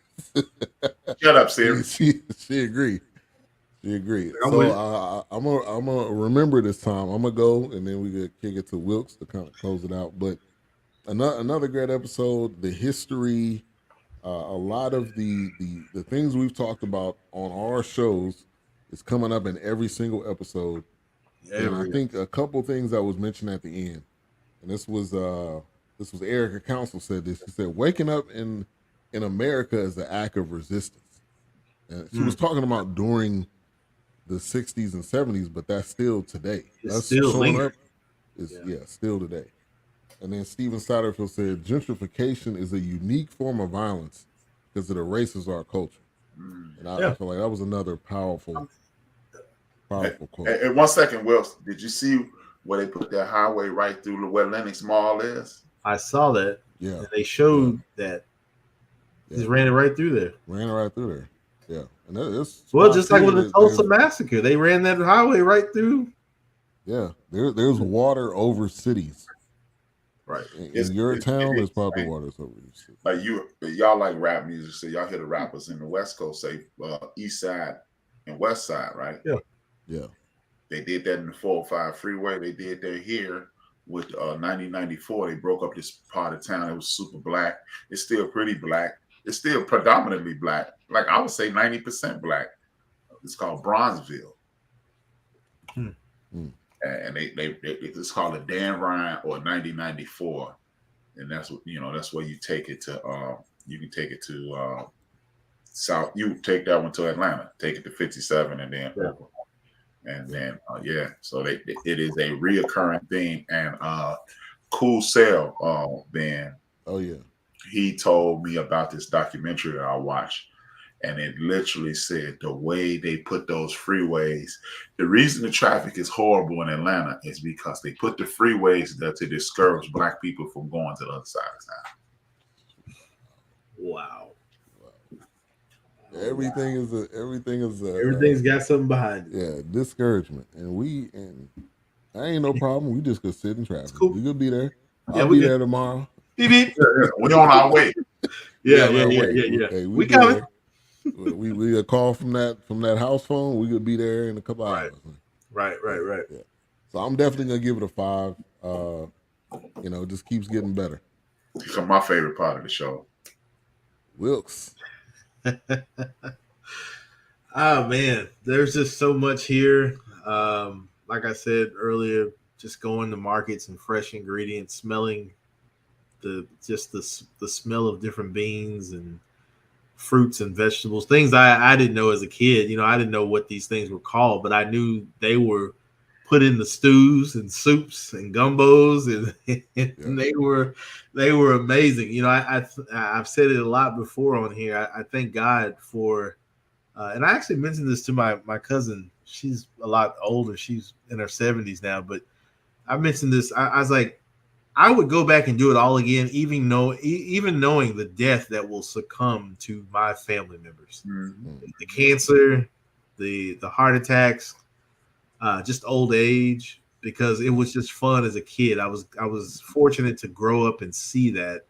Shut up, Siri. She agreed. She agreed. So I'm gonna remember this time. I'm gonna go, and then we could kick it to Wilkes to kind of close it out. But another great episode. The history, a lot of the things we've talked about on our shows is coming up in every single episode. And I think a couple things that was mentioned at the end, and this was Erica Council said this. She said, "Waking up in America is an act of resistance." And she was talking about during the 60s and 70s, but that's still today. That's still showing up. Still today. And then Steven Satterfield said, gentrification is a unique form of violence because it erases our culture. And I feel like that was another powerful quote. And 1 second, Wilson, did you see where they put that highway right through where Lenox Mall is? I saw that. Yeah. And they showed that. Just ran it right through there. Yeah. And it's just like with the Tulsa massacre, they ran that highway right through. Yeah, there's water over cities. Right. In your town, there's probably water over your city. Like y'all like rap music, so y'all hear the rappers in the West Coast say East Side and West Side, right? Yeah. They did that in the 405 freeway. They did that here with 1994. They broke up this part of town. It was super black. It's still pretty black. It's still predominantly black. Like I would say 90% black. It's called Bronzeville. And it's called a Dan Ryan or 9094. And that's what, that's where you take it to, you can take it to South. You take that one to Atlanta, take it to 57 and then and then, so it is a reoccurring theme. And Cool Sale, Ben. Oh yeah. He told me about this documentary that I watched, and it literally said the way they put those freeways. The reason the traffic is horrible in Atlanta is because they put the freeways there to discourage Black people from going to the other side of town. Wow. Everything's got something behind it. Yeah, discouragement, and I ain't no problem. We just could sit in traffic. Cool. We could be there. Yeah, I'll be there tomorrow. Beep, beep. We're on our way. Yeah. Hey, we coming. We a call from that house phone. We could be there in a couple hours. Right. Yeah. So I'm definitely gonna give it a 5. It just keeps getting better. It's my favorite part of the show. Wilkes. Oh man, there's just so much here. Like I said earlier, just going to markets and fresh ingredients, smelling the smell of different beans and fruits and vegetables, things I didn't know as a kid. I didn't know what these things were called, but I knew they were put in the stews and soups and gumbos, and they were amazing. I've said it a lot before on here. I thank God for, and I actually mentioned this to my cousin. She's a lot older. She's in her 70s now, but I mentioned this. I was like, I would go back and do it all again, even knowing the death that will succumb to my family members, the cancer, the heart attacks, just old age, because it was just fun as a kid. I was fortunate to grow up and see that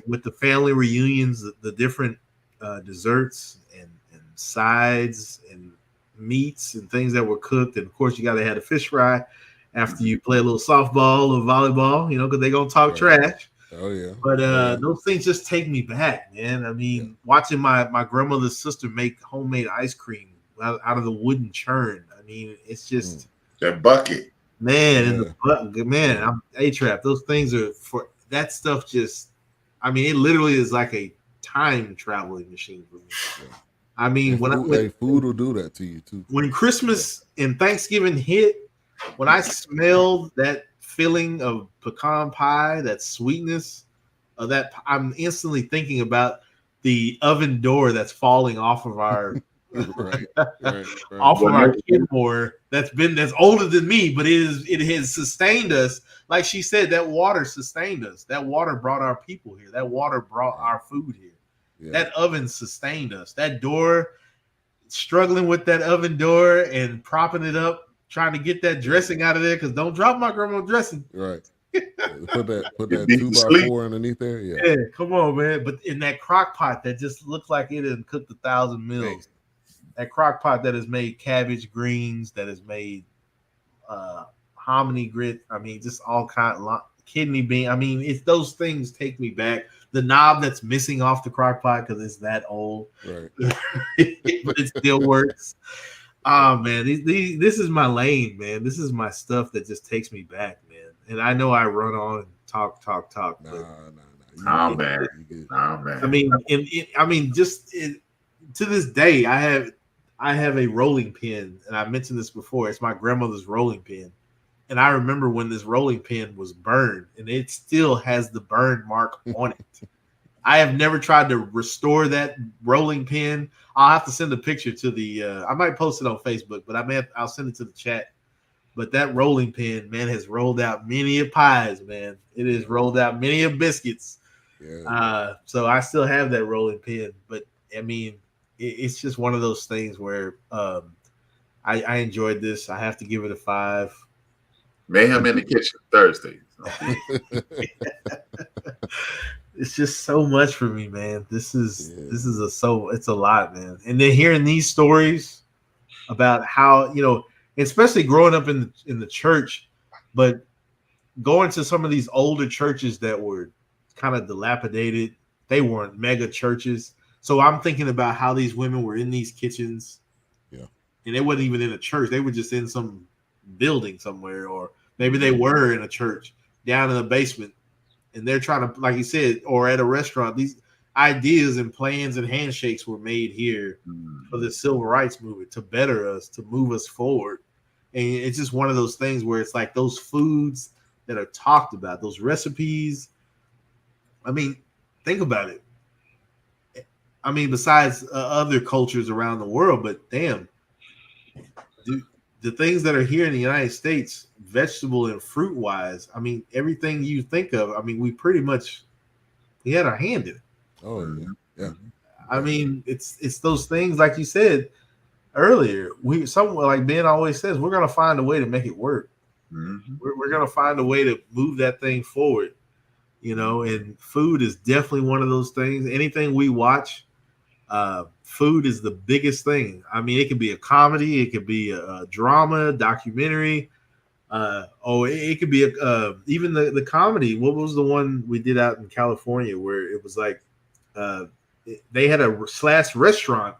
with the family reunions, the different desserts and sides and meats and things that were cooked, and of course you got to have a fish fry after you play a little softball or volleyball, because they're gonna talk trash. Oh yeah. But those things just take me back, man. I mean, watching my grandmother's sister make homemade ice cream out of the wooden churn. I mean, it's just that bucket, man. And the bucket, man. I'm A-Trap. Those things are for that stuff. Just, I mean, it literally is like a time traveling machine for me. Yeah. I mean, food will do that to you too. When Christmas and Thanksgiving hit, when I smelled that filling of pecan pie, that sweetness of that, I'm instantly thinking about the oven door that's falling off of our right. off of our Kenmore that's older than me, but it has sustained us. Like she said, that water sustained us. That water brought our people here. That water brought our food here. Yeah. That oven sustained us. That door, struggling with that oven door and propping it up, trying to get that dressing out of there, because don't drop my grandma's dressing. Right. Put that 2x4 underneath there. Yeah, come on, man. But in that crock pot that just looks like it had cooked 1,000 meals. That crock pot that has made cabbage greens, that has made hominy grit. I mean, just all kind of kidney bean. I mean, it's those things take me back. The knob that's missing off the crock pot because it's that old, right? But it still works. Oh man, this is my lane, man. This is my stuff that just takes me back, man. And I know I run on and talk. Nah, man. I mean, to this day, I have a rolling pin, and I mentioned this before. It's my grandmother's rolling pin, and I remember when this rolling pin was burned, and it still has the burn mark on it. I have never tried to restore that rolling pin. I'll have to send a picture to the. I might post it on Facebook, but I'll send it to the chat. But that rolling pin, man, has rolled out many a pies, man. It has rolled out many a biscuits. Yeah. So I still have that rolling pin, but I mean, it's just one of those things where I enjoyed this. I have to give it a 5. Mayhem in the kitchen Thursday. It's just so much for me, man. It's a lot, man. And then hearing these stories about how, especially growing up in the church, but going to some of these older churches that were kind of dilapidated. They weren't mega churches. So I'm thinking about how these women were in these kitchens. Yeah. And they wasn't even in a church. They were just in some building somewhere, or maybe they were in a church down in the basement. And they're trying to, like you said, or at a restaurant, these ideas and plans and handshakes were made here for the civil rights movement to better us, to move us forward. And it's just one of those things where it's like those foods that are talked about, those recipes. I mean, think about it. I mean, besides other cultures around the world, but damn, the things that are here in the United States, vegetable and fruit wise, I mean, everything you think of, I mean, we had our hand in it. Oh yeah. I mean, it's those things like you said earlier. Somewhere like Ben always says, we're gonna find a way to make it work. Mm-hmm. We're gonna find a way to move that thing forward, and food is definitely one of those things. Anything we watch, food is the biggest thing. I mean, it could be a comedy, it could be a drama, documentary, it could be even the comedy. What was the one we did out in California where it was like they had a slash restaurant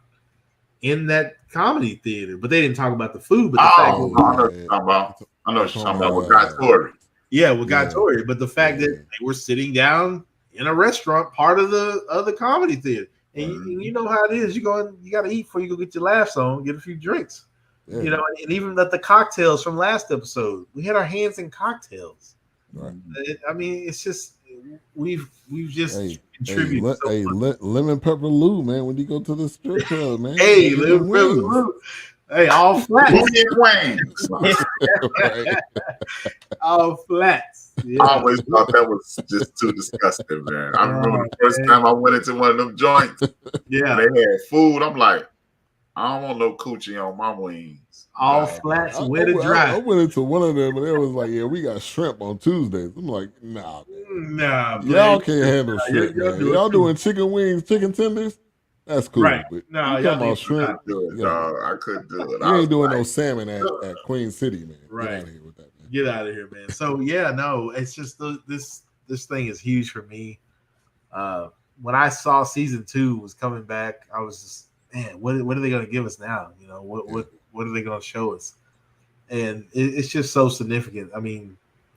in that comedy theater, but they didn't talk about the food. But the fact I know what you're talking about. I know what you're talking about with Guy Tori. Yeah, with Guy Tori. But the fact that they were sitting down in a restaurant, part of the comedy theater, and you know how it is. You got to eat before you go get your laughs on, get a few drinks. Yeah. And even the cocktails from last episode, we had our hands in cocktails. Right. I mean, it's just we've just contributed. Lemon pepper Lou, man. When you go to the strip club, man. Lemon pepper Lou. Hey, all flats. Wings. Right. All flats. Yeah. I always thought that was just too disgusting, man. I remember the first time I went into one of them joints. Yeah, they had food. I'm like, I don't want no coochie on my wings. All flats, wet and dry. I went into one of them and it was like, yeah, we got shrimp on Tuesdays. I'm like, nah, y'all can't handle shrimp, man. Y'all doing chicken wings, chicken tenders? That's cool. Right. But no, you talking about shrimp? I couldn't do it. You ain't doing no salmon at Queen City, man. Right. Get out of here with that, man. Get out of here, man. So yeah, no, it's just this thing is huge for me. When I saw season 2 was coming back, I was just, man, what are they going to give us now? What are they going to show us? And it's just so significant. I mean,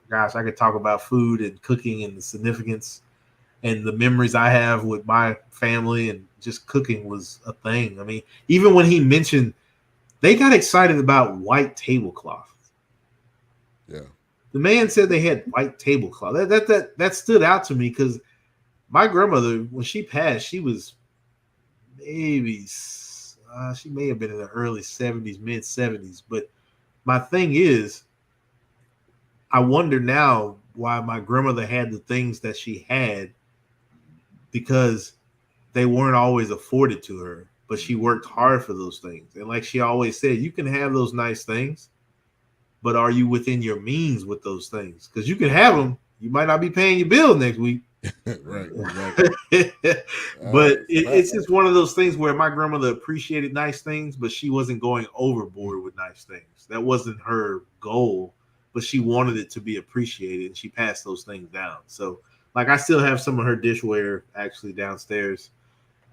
gosh, I could talk about food and cooking and the significance and the memories I have with my family, and just cooking was a thing. I mean, even when he mentioned, they got excited about white tablecloth. Yeah. The man said they had white tablecloth. That stood out to me because my grandmother, when she passed, she was maybe she may have been in the early 70s, mid 70s. But my thing is, I wonder now why my grandmother had the things that she had, because they weren't always afforded to her, but she worked hard for those things. And like she always said, you can have those nice things, but are you within your means with those things? Because you can have them, you might not be paying your bill next week. Right. Exactly. But it's just one of those things where my grandmother appreciated nice things, but she wasn't going overboard with nice things. That wasn't her goal, but she wanted it to be appreciated, and she passed those things down. So, like, I still have some of her dishware actually downstairs.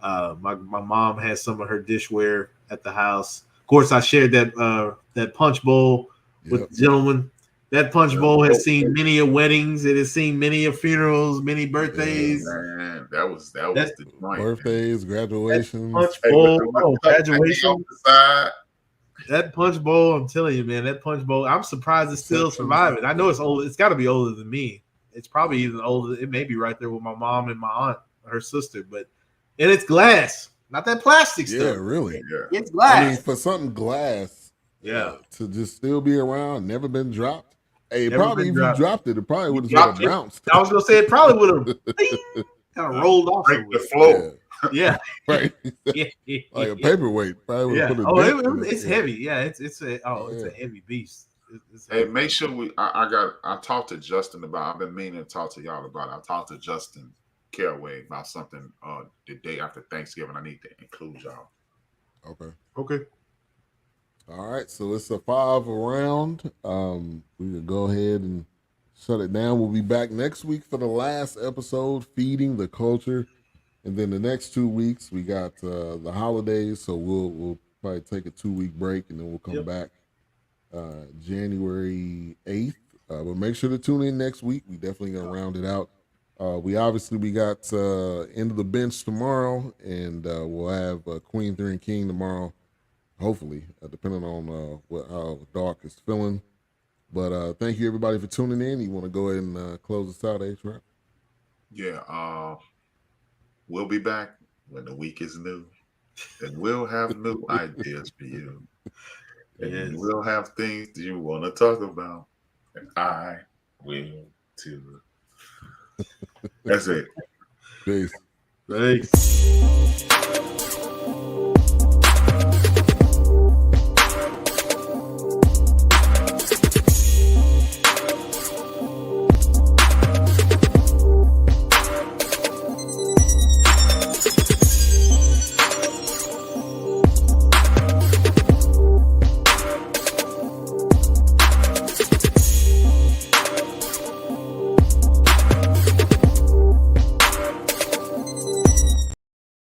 My mom has some of her dishware at the house. Of course, I shared that punch bowl with the gentleman. That punch bowl has seen many a weddings. It has seen many a funerals, many birthdays. Man, that was the joint. Birthdays, graduations. Punch bowl, graduation. That punch bowl, I'm telling you, man, that punch bowl, I'm surprised it's still surviving. I know it's old. It's got to be older than me. It's probably even older. It may be right there with my mom and my aunt, her sister. And it's glass, not that plastic stuff. Yeah, really. Yeah. It's glass. I mean, for something glass, to just still be around, never been dropped. Hey, probably if you dropped it probably would have bounced. I was gonna say it probably would have kind of rolled off the floor. Yeah. Right. Like a paperweight. Probably would have put it's heavy. Yeah, it's a heavy beast. Hey, make sure I talked to Justin about. I've been meaning to talk to y'all about. I talked to Justin Caraway about something the day after Thanksgiving. I need to include y'all. Okay. All right, so it's a 5 round. We can go ahead and shut it down. We'll be back next week for the last episode, Feeding the Culture. And then the next 2 weeks, we got the holidays, so we'll probably take a 2-week break, and then we'll come back January 8th. But make sure to tune in next week. We definitely going to round it out. We got End of the Bench tomorrow, and we'll have Queen 3 and King tomorrow, hopefully, depending on how Dark is feeling. But thank you everybody for tuning in. You want to go ahead and close us out, H-Rap? Yeah, we'll be back when the week is new, and we'll have new ideas for you, and we'll have things that you want to talk about, and I will too. That's it. Peace. Thanks.